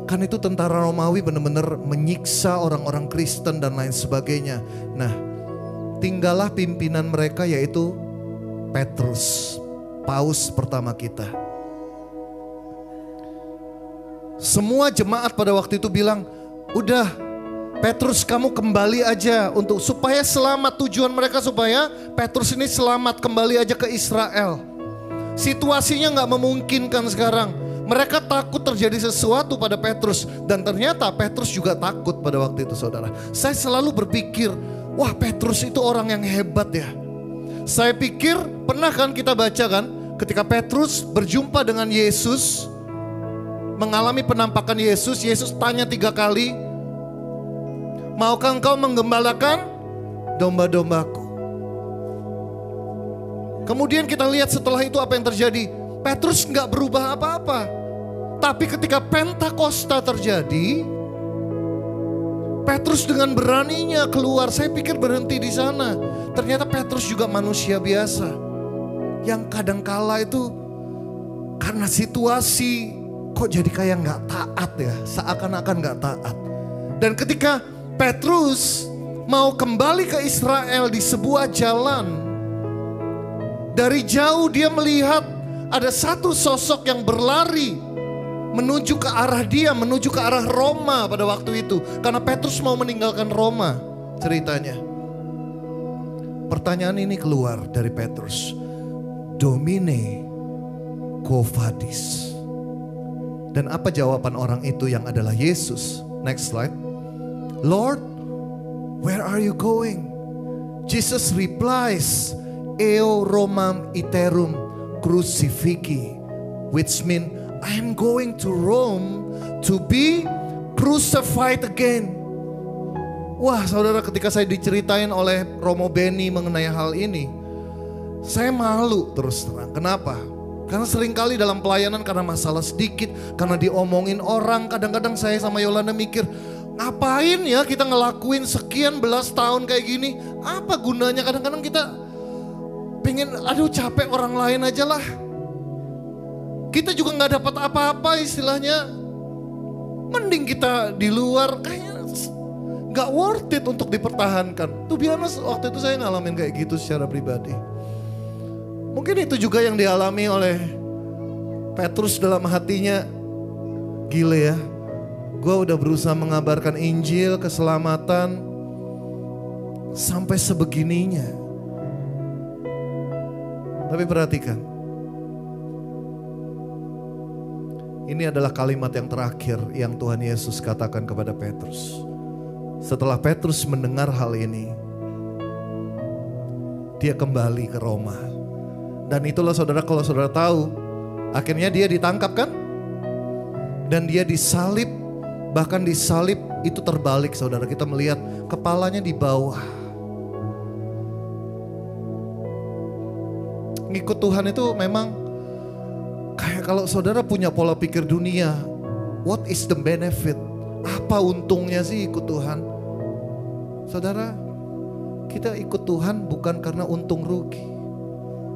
kan itu tentara Romawi benar-benar menyiksa orang-orang Kristen dan lain sebagainya. Nah, tinggallah pimpinan mereka yaitu Petrus, paus pertama kita. Semua jemaat pada waktu itu bilang, udah Petrus kamu kembali aja untuk supaya selamat, tujuan mereka supaya Petrus ini selamat kembali aja ke Israel. Situasinya nggak memungkinkan sekarang. Mereka takut terjadi sesuatu pada Petrus, dan ternyata Petrus juga takut pada waktu itu saudara. Saya selalu berpikir, wah Petrus itu orang yang hebat ya. Saya pikir, pernah kan kita baca kan, ketika Petrus berjumpa dengan Yesus, mengalami penampakan Yesus, Yesus tanya 3 kali, maukah engkau menggembalakan domba-dombaku? Kemudian kita lihat setelah itu apa yang terjadi. Petrus nggak berubah apa-apa. Tapi ketika Pentakosta terjadi, Petrus dengan beraninya keluar. Saya pikir berhenti di sana. Ternyata Petrus juga manusia biasa. Yang kadangkala itu karena situasi kok jadi kayak nggak taat ya. Seakan-akan nggak taat. Dan ketika Petrus mau kembali ke Israel di sebuah jalan, dari jauh dia melihat ada satu sosok yang berlari menuju ke arah dia, menuju ke arah Roma pada waktu itu. Karena Petrus mau meninggalkan Roma ceritanya. Pertanyaan ini keluar dari Petrus. Domine quo vadis. Dan apa jawaban orang itu yang adalah Yesus? Next slide. Lord, where are you going? Jesus replies, Eo Romam iterum crucifixi, which means I am going to Rome to be crucified again. Wah saudara, ketika saya diceritain oleh Romo Beni mengenai hal ini, saya malu terus terang. Kenapa? Karena seringkali dalam pelayanan karena masalah sedikit, karena diomongin orang, kadang-kadang saya sama Yolanda mikir, ngapain ya kita ngelakuin sekian belas tahun kayak gini? Apa gunanya? Kadang-kadang kita pengen, aduh capek orang lain aja lah. Kita juga gak dapat apa-apa istilahnya. Mending kita di luar, kayaknya gak worth it untuk dipertahankan. To be honest, waktu itu saya ngalamin kayak gitu secara pribadi. Mungkin itu juga yang dialami oleh Petrus dalam hatinya. Gile ya, gue udah berusaha mengabarkan Injil, keselamatan, sampai sebegininya. Tapi perhatikan, ini adalah kalimat yang terakhir yang Tuhan Yesus katakan kepada Petrus. Setelah Petrus mendengar hal ini, dia kembali ke Roma. Dan itulah saudara, kalau saudara tahu, akhirnya dia ditangkap kan? Dan dia disalib, bahkan disalib itu terbalik saudara. Kita melihat kepalanya di bawah. Ngikut Tuhan itu memang kayak kalau saudara punya pola pikir dunia, what is the benefit? Apa untungnya sih ikut Tuhan? Saudara, kita ikut Tuhan bukan karena untung rugi.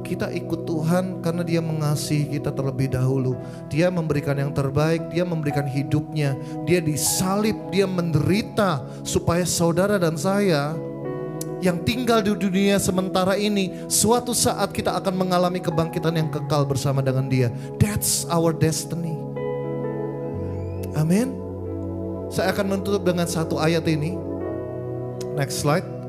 Kita ikut Tuhan karena Dia mengasihi kita terlebih dahulu. Dia memberikan yang terbaik, Dia memberikan hidupnya. Dia disalib, Dia menderita supaya saudara dan saya yang tinggal di dunia sementara ini, suatu saat kita akan mengalami kebangkitan yang kekal bersama dengan Dia. That's our destiny. Amin. Saya akan menutup dengan satu ayat ini. Next slide.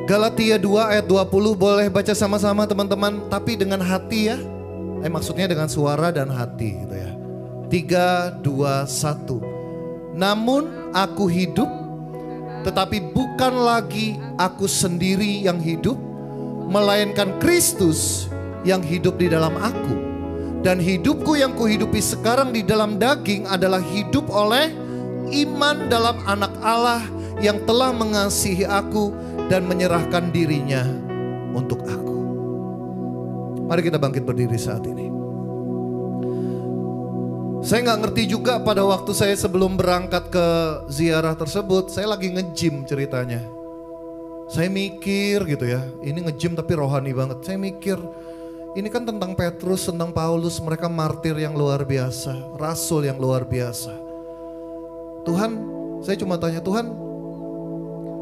Galatia 2 ayat 20, boleh baca sama-sama teman-teman, tapi dengan hati ya. Maksudnya dengan suara dan hati gitu ya. 3, 2, 1. Namun aku hidup, tetapi bukan lagi aku sendiri yang hidup, melainkan Kristus yang hidup di dalam aku. Dan hidupku yang kuhidupi sekarang di dalam daging adalah hidup oleh iman dalam Anak Allah yang telah mengasihi aku dan menyerahkan dirinya untuk aku. Mari kita bangkit berdiri saat ini. Saya gak ngerti juga pada waktu saya sebelum berangkat ke ziarah tersebut, saya lagi nge-gym ceritanya. Saya mikir gitu ya, ini nge-gym tapi rohani banget. Saya mikir, ini kan tentang Petrus, tentang Paulus, mereka martir yang luar biasa, rasul yang luar biasa. Tuhan, saya cuma tanya, Tuhan,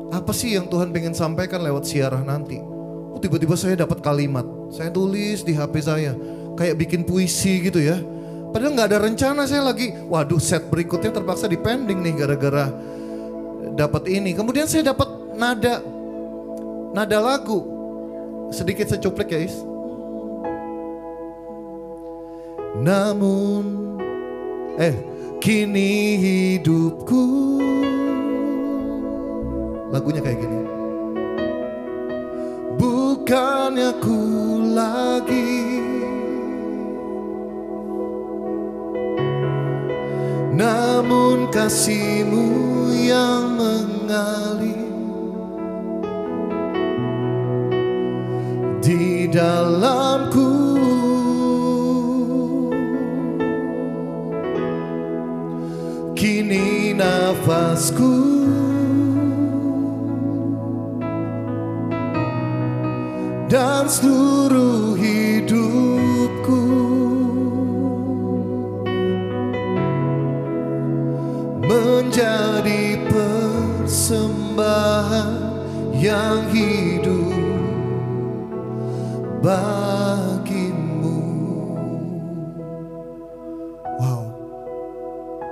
apa sih yang Tuhan pengen sampaikan lewat siarah nanti? Tiba-tiba saya dapat kalimat, saya tulis di HP saya, kayak bikin puisi gitu ya. Padahal gak ada rencana, saya lagi, waduh set berikutnya terpaksa dipending nih gara-gara dapat ini. Kemudian saya dapat nada lagu, sedikit secuplik ya Is. Namun, kini hidupku, lagunya kayak gini. Bukannya ku lagi, namun kasih-Mu yang mengalir di dalamku. Kini nafasku dan seluruh hidupku menjadi persembahan yang hidup bagimu. Wow.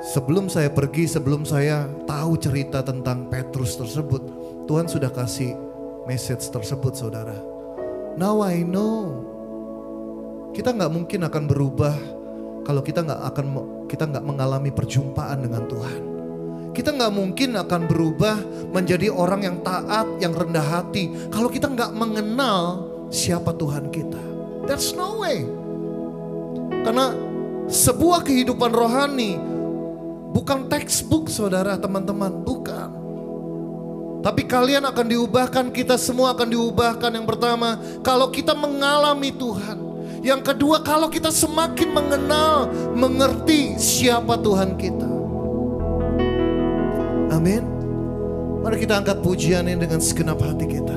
Sebelum saya pergi, sebelum saya tahu cerita tentang Petrus tersebut, Tuhan sudah kasih message tersebut, saudara. Now I know. Kita nggak mungkin akan berubah kalau kita nggak mengalami perjumpaan dengan Tuhan. Kita nggak mungkin akan berubah menjadi orang yang taat, yang rendah hati, kalau kita nggak mengenal siapa Tuhan kita. There's no way. Karena sebuah kehidupan rohani bukan textbook, saudara, teman-teman, bukan. Tapi kalian akan diubahkan, kita semua akan diubahkan. Yang pertama, kalau kita mengalami Tuhan. Yang kedua, kalau kita semakin mengenal, mengerti siapa Tuhan kita. Amin. Mari kita angkat pujian ini dengan segenap hati kita.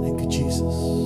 Thank you Jesus.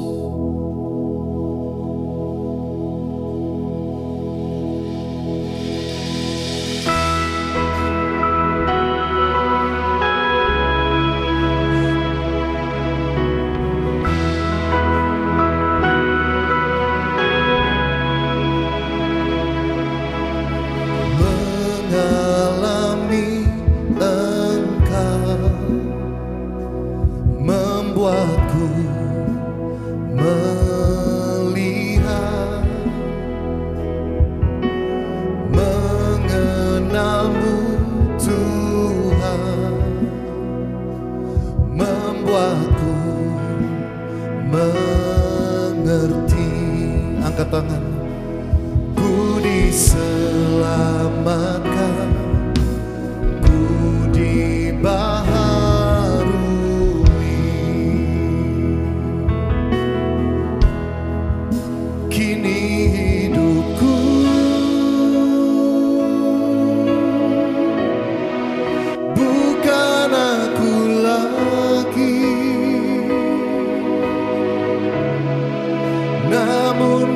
Namun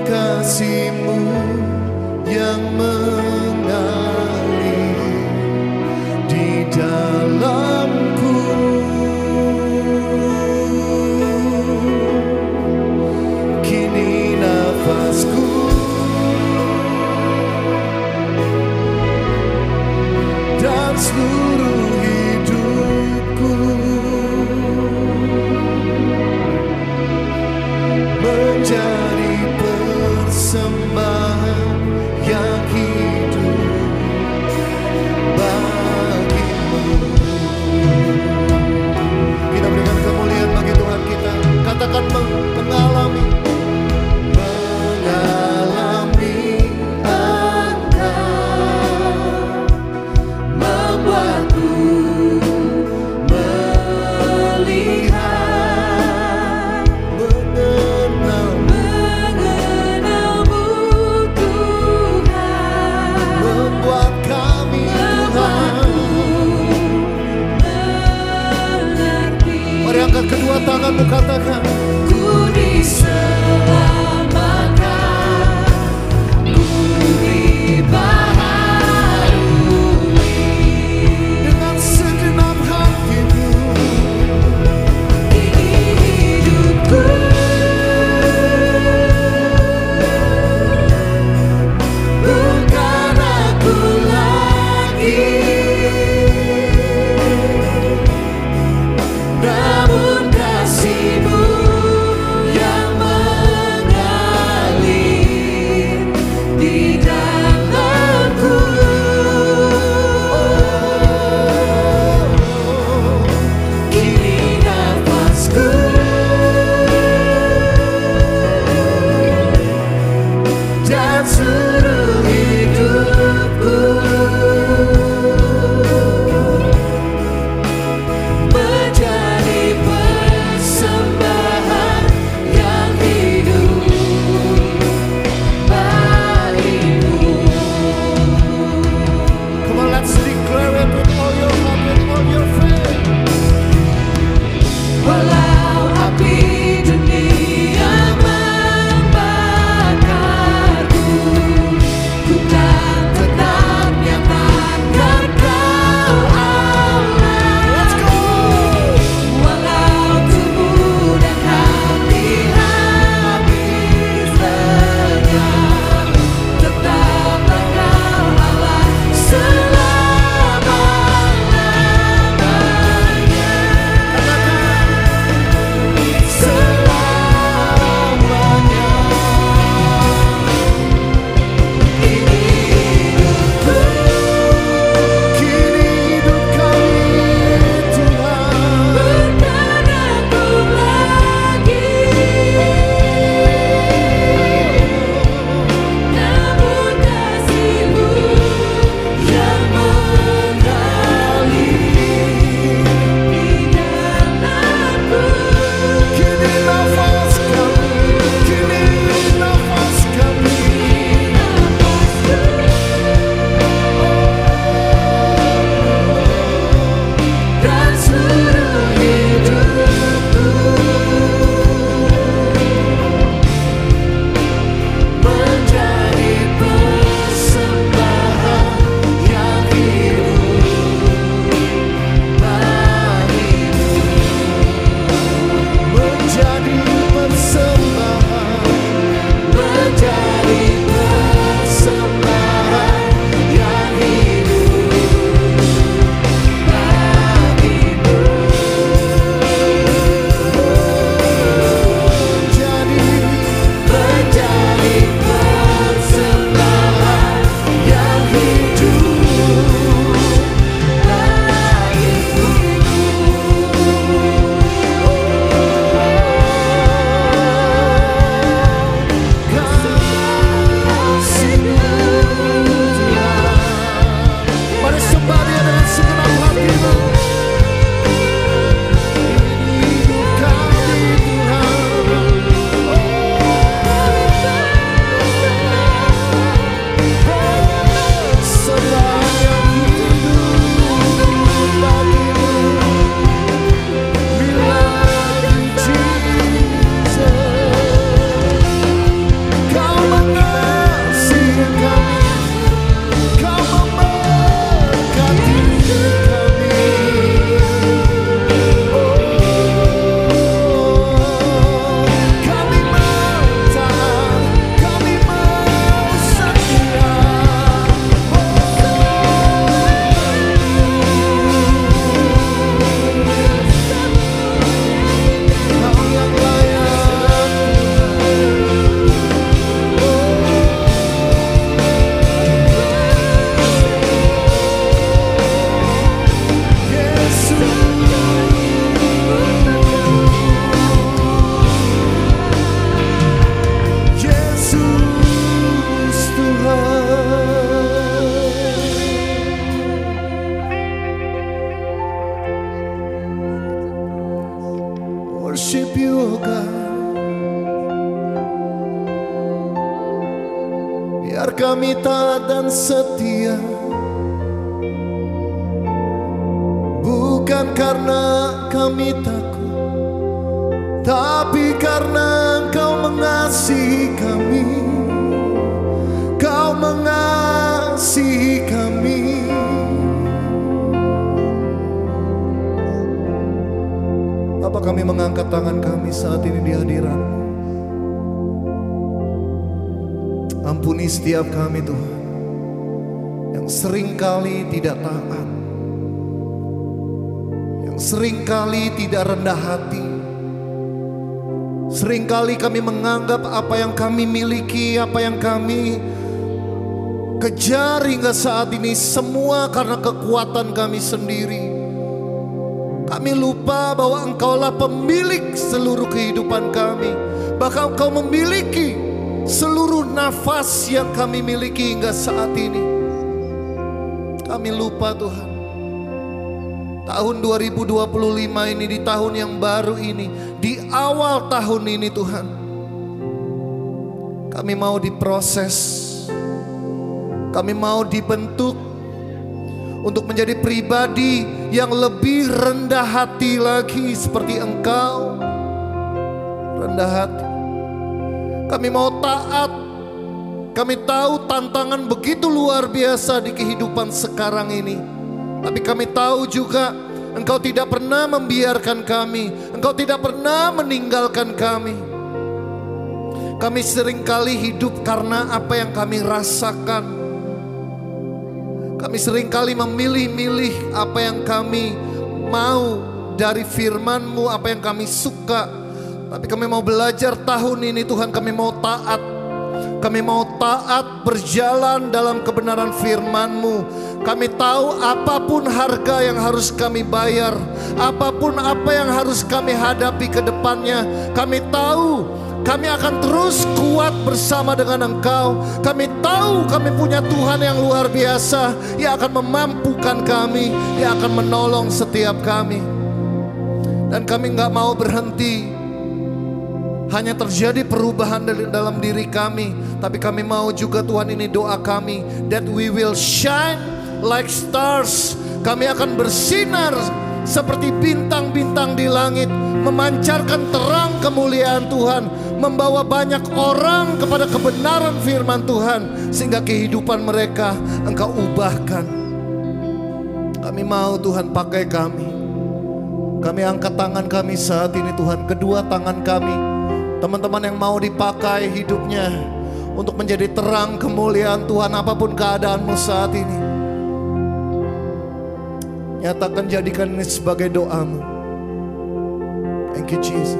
kasih-Mu worship you, oh God. Biar kami taat dan setia, bukan karena kami takut, tapi karena Engkau mengasihi kami. Kau mengasihi kami. Bapa, kami mengangkat tangan kami saat ini di hadirat-Mu. Ampuni setiap kami Tuhan, yang seringkali tidak taat, yang seringkali tidak rendah hati. Seringkali kami menganggap apa yang kami miliki, apa yang kami kejar hingga saat ini semua karena kekuatan kami sendiri. Kami lupa bahwa Engkaulah pemilik seluruh kehidupan kami. Bahkan Engkau memiliki seluruh nafas yang kami miliki hingga saat ini. Kami lupa Tuhan. Tahun 2025 ini, di tahun yang baru ini, di awal tahun ini Tuhan, kami mau diproses, kami mau dibentuk untuk menjadi pribadi yang lebih rendah hati lagi seperti Engkau rendah hati. Kami mau taat. Kami tahu tantangan begitu luar biasa di kehidupan sekarang ini. Tapi kami tahu juga Engkau tidak pernah membiarkan kami. Engkau tidak pernah meninggalkan kami. Kami seringkali hidup karena apa yang kami rasakan. Kami seringkali memilih-milih apa yang kami mau dari firman-Mu, apa yang kami suka. Tapi kami mau belajar tahun ini Tuhan, kami mau taat. Kami mau taat berjalan dalam kebenaran firman-Mu. Kami tahu apapun harga yang harus kami bayar, apapun apa yang harus kami hadapi ke depannya, kami tahu kami akan terus kuat bersama dengan Engkau. Kami tahu kami punya Tuhan yang luar biasa, yang akan memampukan kami, yang akan menolong setiap kami. Dan kami gak mau berhenti hanya terjadi perubahan dalam diri kami, tapi kami mau juga Tuhan, ini doa kami, that we will shine like stars. Kami akan bersinar seperti bintang-bintang di langit, memancarkan terang kemuliaan Tuhan, membawa banyak orang kepada kebenaran firman Tuhan, sehingga kehidupan mereka Engkau ubahkan. Kami mau Tuhan pakai kami. Kami angkat tangan kami saat ini Tuhan, kedua tangan kami. Teman-teman yang mau dipakai hidupnya untuk menjadi terang kemuliaan Tuhan, apapun keadaanmu saat ini, nyatakan, jadikan ini sebagai doamu. Thank you Jesus.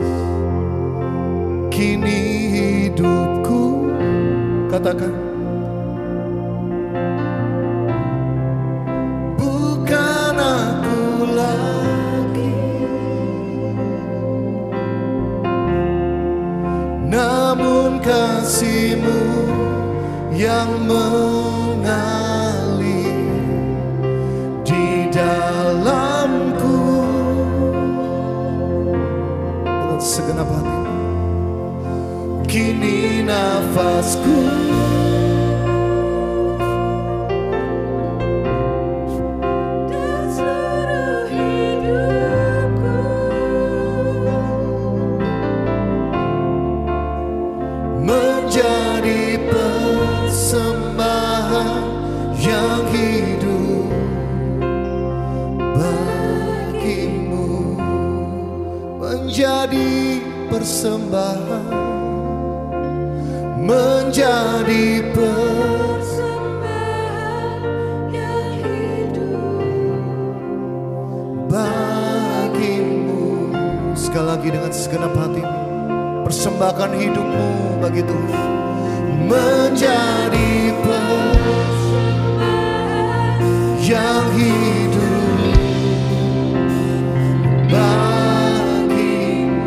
Kini hidupku, katakan, bukan aku lagi, namun kasih-Mu yang mengalir di dalamku. Dengan segenap hati, kini nafasku dan seluruh hidupku menjadi persembahan yang hidup bagi-Mu, menjadi persembahan, menjadi persembahan yang hidup bagi-Mu. Sekali lagi dengan segenap hatimu, persembahkan hidupmu bagi Tuhan, menjadi persembahan yang hidup bagi-Mu.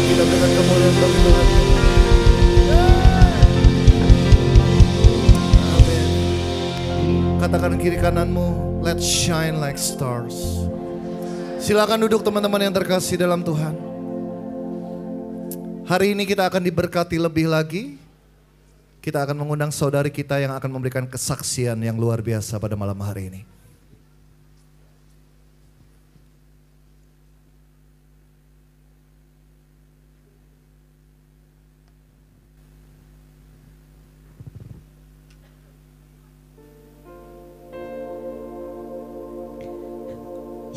Kita berikan kemuliaan bagi Tuhan. Amin. Katakan kiri kananmu, let's shine like stars. Silakan duduk teman-teman yang terkasih dalam Tuhan. Hari ini kita akan diberkati lebih lagi. Kita akan mengundang saudari kita yang akan memberikan kesaksian yang luar biasa pada malam hari ini.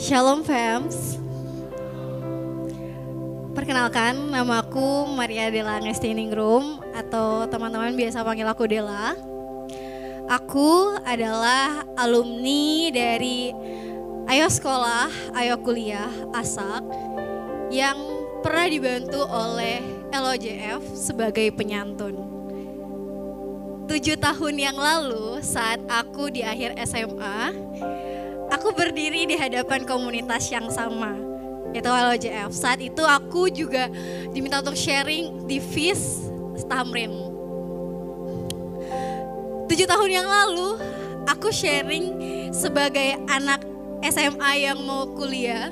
Shalom fams. Perkenalkan, namaku Maria Della Ngestiningrum atau teman-teman biasa panggil aku Della. Aku adalah alumni dari Ayo Sekolah, Ayo Kuliah, ASAK yang pernah dibantu oleh LOJF sebagai penyantun. 7 tahun yang lalu saat aku di akhir SMA, aku berdiri di hadapan komunitas yang sama, yaitu LOJF. Saat itu aku juga diminta untuk sharing di FIS Tamrin. 7 tahun yang lalu, aku sharing sebagai anak SMA yang mau kuliah,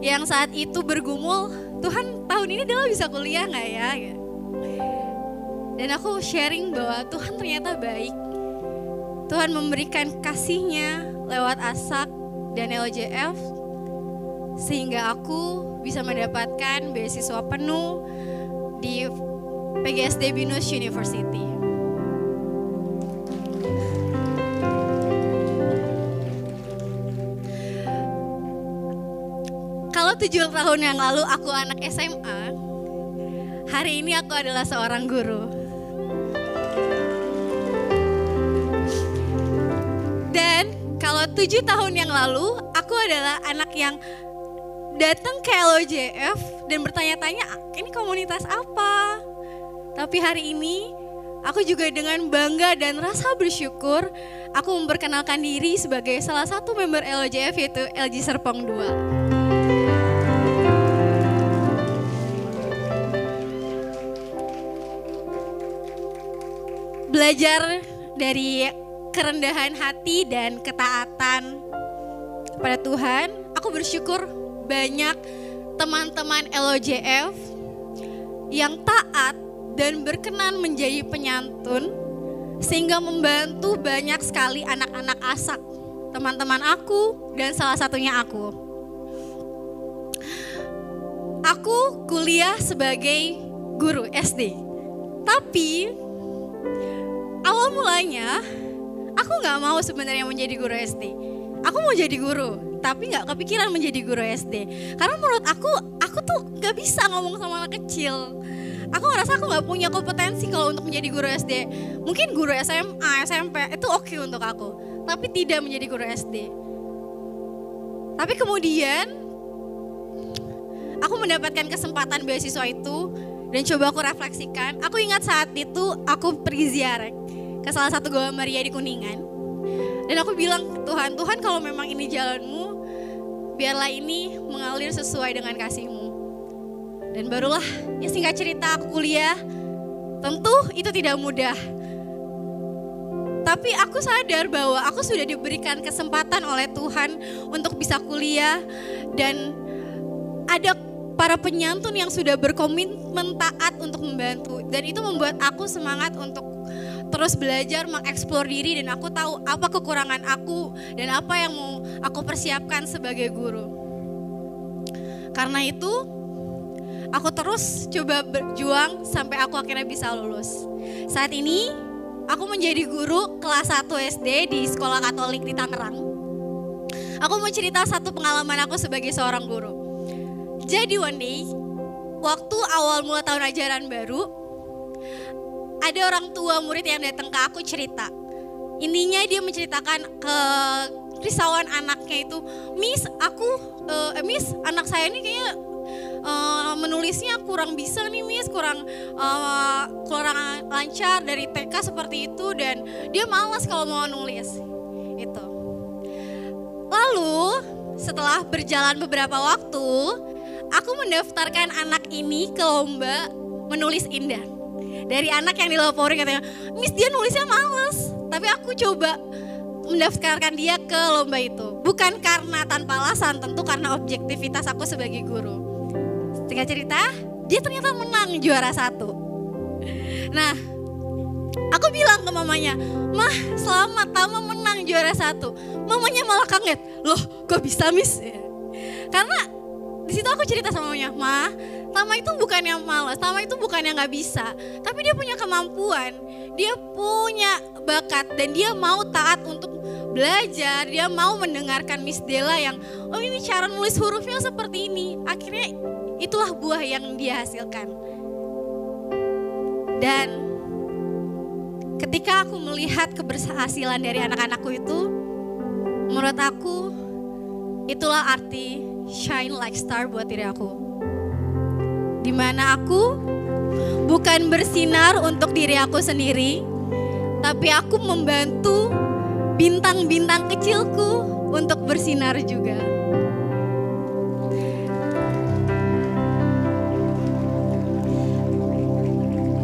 yang saat itu bergumul, Tuhan tahun ini Della bisa kuliah gak ya? Dan aku sharing bahwa Tuhan ternyata baik. Tuhan memberikan kasih-Nya lewat ASAK dan LOJF sehingga aku bisa mendapatkan beasiswa penuh di PGSD Binus University. Kalau 7 tahun yang lalu aku anak SMA, hari ini aku adalah seorang guru. Dan kalau 7 tahun yang lalu, aku adalah anak yang datang ke LOJF dan bertanya-tanya, ini komunitas apa? Tapi hari ini, aku juga dengan bangga dan rasa bersyukur, aku memperkenalkan diri sebagai salah satu member LOJF yaitu LG Serpong 2. Belajar dari kerendahan hati dan ketaatan pada Tuhan, aku bersyukur banyak teman-teman LOJF yang taat dan berkenan menjadi penyantun sehingga membantu banyak sekali anak-anak ASAK, teman-teman aku dan salah satunya aku. Aku kuliah sebagai guru SD, tapi awal mulanya aku gak mau sebenarnya menjadi guru SD. Aku mau jadi guru, tapi gak kepikiran menjadi guru SD. Karena menurut aku tuh gak bisa ngomong sama anak kecil. Aku ngerasa aku gak punya kompetensi kalau untuk menjadi guru SD. Mungkin guru SMA, SMP itu oke untuk aku. Tapi tidak menjadi guru SD. Tapi kemudian aku mendapatkan kesempatan beasiswa itu dan coba aku refleksikan. Aku ingat saat itu aku pergi ziarah ke salah satu Goa Maria di Kuningan. Dan aku bilang, Tuhan kalau memang ini jalanmu, biarlah ini mengalir sesuai dengan kasih-Mu. Dan barulah, ya singkat cerita aku kuliah, tentu itu tidak mudah. Tapi aku sadar bahwa aku sudah diberikan kesempatan oleh Tuhan untuk bisa kuliah. Dan ada para penyantun yang sudah berkomitmen taat untuk membantu. Dan itu membuat aku semangat untuk terus belajar, mengeksplor diri, dan aku tahu apa kekurangan aku dan apa yang mau aku persiapkan sebagai guru. Karena itu, aku terus coba berjuang sampai aku akhirnya bisa lulus. Saat ini, aku menjadi guru kelas 1 SD di sekolah Katolik di Tangerang. Aku mau cerita satu pengalaman aku sebagai seorang guru. Jadi one day, waktu awal mula tahun ajaran baru, ada orang tua murid yang datang ke aku cerita. Intinya dia menceritakan kerisauan anaknya itu, Miss, anak saya ini kayaknya menulisnya kurang bisa nih Miss, kurang lancar dari TK seperti itu dan dia malas kalau mau nulis. Itu. Lalu setelah berjalan beberapa waktu, aku mendaftarkan anak ini ke lomba menulis indah. Dari anak yang dilapori katanya, Miss dia nulisnya males. Tapi aku coba mendaftarkan dia ke lomba itu. Bukan karena tanpa alasan, tentu karena objektivitas aku sebagai guru. Singkat cerita, dia ternyata menang juara 1. Nah, aku bilang ke mamanya, "Mah, selamat, Tama menang juara 1. Mamanya malah kaget, "Loh, kok bisa, Miss?" Karena di situ aku cerita sama mamanya, "Mah, Tama itu bukan yang malas, Tama itu bukan yang gak bisa, tapi dia punya kemampuan, dia punya bakat, dan dia mau taat untuk belajar, dia mau mendengarkan Miss Della yang, oh ini cara nulis hurufnya seperti ini." Akhirnya itulah buah yang dia hasilkan. Dan ketika aku melihat keberhasilan dari anak-anakku itu, menurut aku itulah arti shine like star buat diri aku. Dimana aku bukan bersinar untuk diri aku sendiri, tapi aku membantu bintang-bintang kecilku untuk bersinar juga.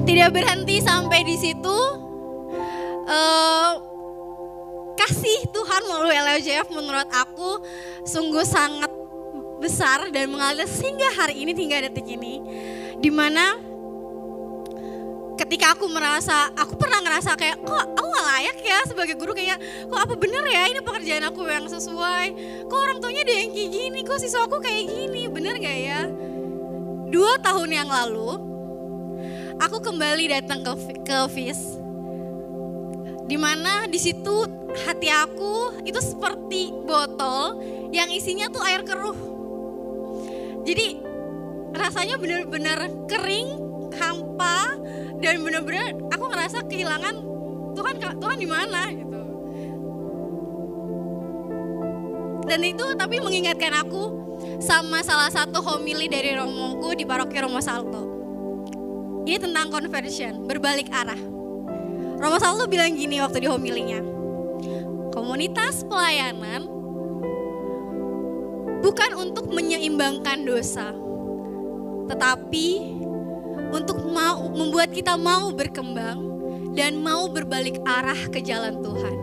Tidak berhenti sampai di situ, kasih Tuhan melalui LOJF menurut aku sungguh sangat besar dan mengalir sehingga hari ini, hingga detik ini. Dimana ketika aku pernah ngerasa kayak, kok aku gak layak ya sebagai guru, kayak kok apa bener ya ini pekerjaan aku yang sesuai, kok orang tuanya ada yang kayak gini, kok siswa aku kayak gini, bener gak ya? 2 tahun yang lalu aku kembali datang ke FIS, dimana di situ hati aku itu seperti botol yang isinya tuh air keruh. Jadi rasanya benar-benar kering, hampa, dan benar-benar aku ngerasa kehilangan Tuhan di mana gitu. Dan itu tapi mengingatkan aku sama salah satu homili dari romoku di paroki Romo Salto. Ini tentang conversion, berbalik arah. Romo Salto bilang gini waktu di homilinya, komunitas pelayanan bukan untuk menyeimbangkan dosa, tetapi untuk membuat kita mau berkembang dan mau berbalik arah ke jalan Tuhan.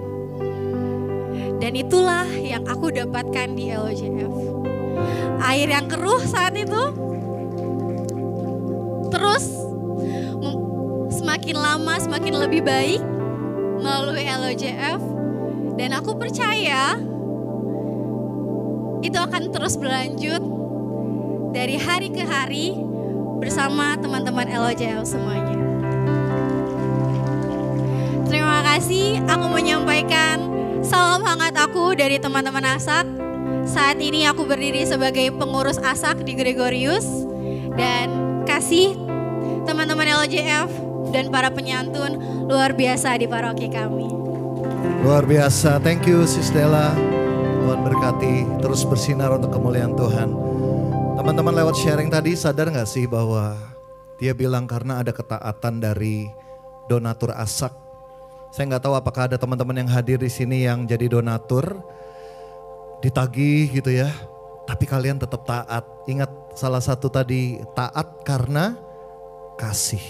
Dan itulah yang aku dapatkan di LOJF. Air yang keruh saat itu terus semakin lama semakin lebih baik melalui LOJF, dan aku percaya itu akan terus berlanjut dari hari ke hari bersama teman-teman LOJF semuanya. Terima kasih, aku menyampaikan salam hangat aku dari teman-teman ASAK. Saat ini aku berdiri sebagai pengurus ASAK di Gregorius, dan kasih teman-teman LOJF dan para penyantun luar biasa di paroki kami. Luar biasa, thank you Sis Della. Tuhan berkati, terus bersinar untuk kemuliaan Tuhan. Teman-teman lewat sharing tadi sadar gak sih bahwa dia bilang karena ada ketaatan dari donatur ASAK. Saya gak tahu apakah ada teman-teman yang hadir di sini yang jadi donatur, ditagih gitu ya. Tapi kalian tetap taat. Ingat salah satu tadi, taat karena kasih.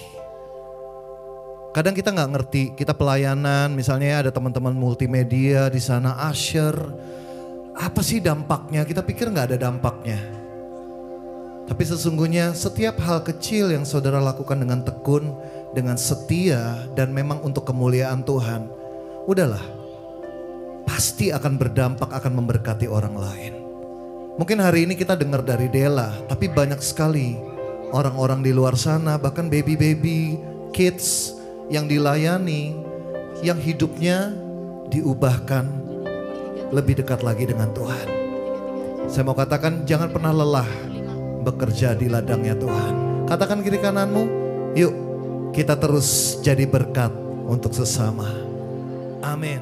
Kadang kita gak ngerti, kita pelayanan misalnya ada teman-teman multimedia di sana, usher. Apa sih dampaknya? Kita pikir gak ada dampaknya. Tapi sesungguhnya setiap hal kecil yang saudara lakukan dengan tekun, dengan setia, dan memang untuk kemuliaan Tuhan, udahlah, pasti akan berdampak, akan memberkati orang lain. Mungkin hari ini kita dengar dari Della, tapi banyak sekali orang-orang di luar sana, bahkan baby-baby, kids yang dilayani, yang hidupnya diubahkan lebih dekat lagi dengan Tuhan. Saya mau katakan jangan pernah lelah bekerja di ladangnya Tuhan. Katakan kiri kananmu, yuk kita terus jadi berkat untuk sesama. Amin.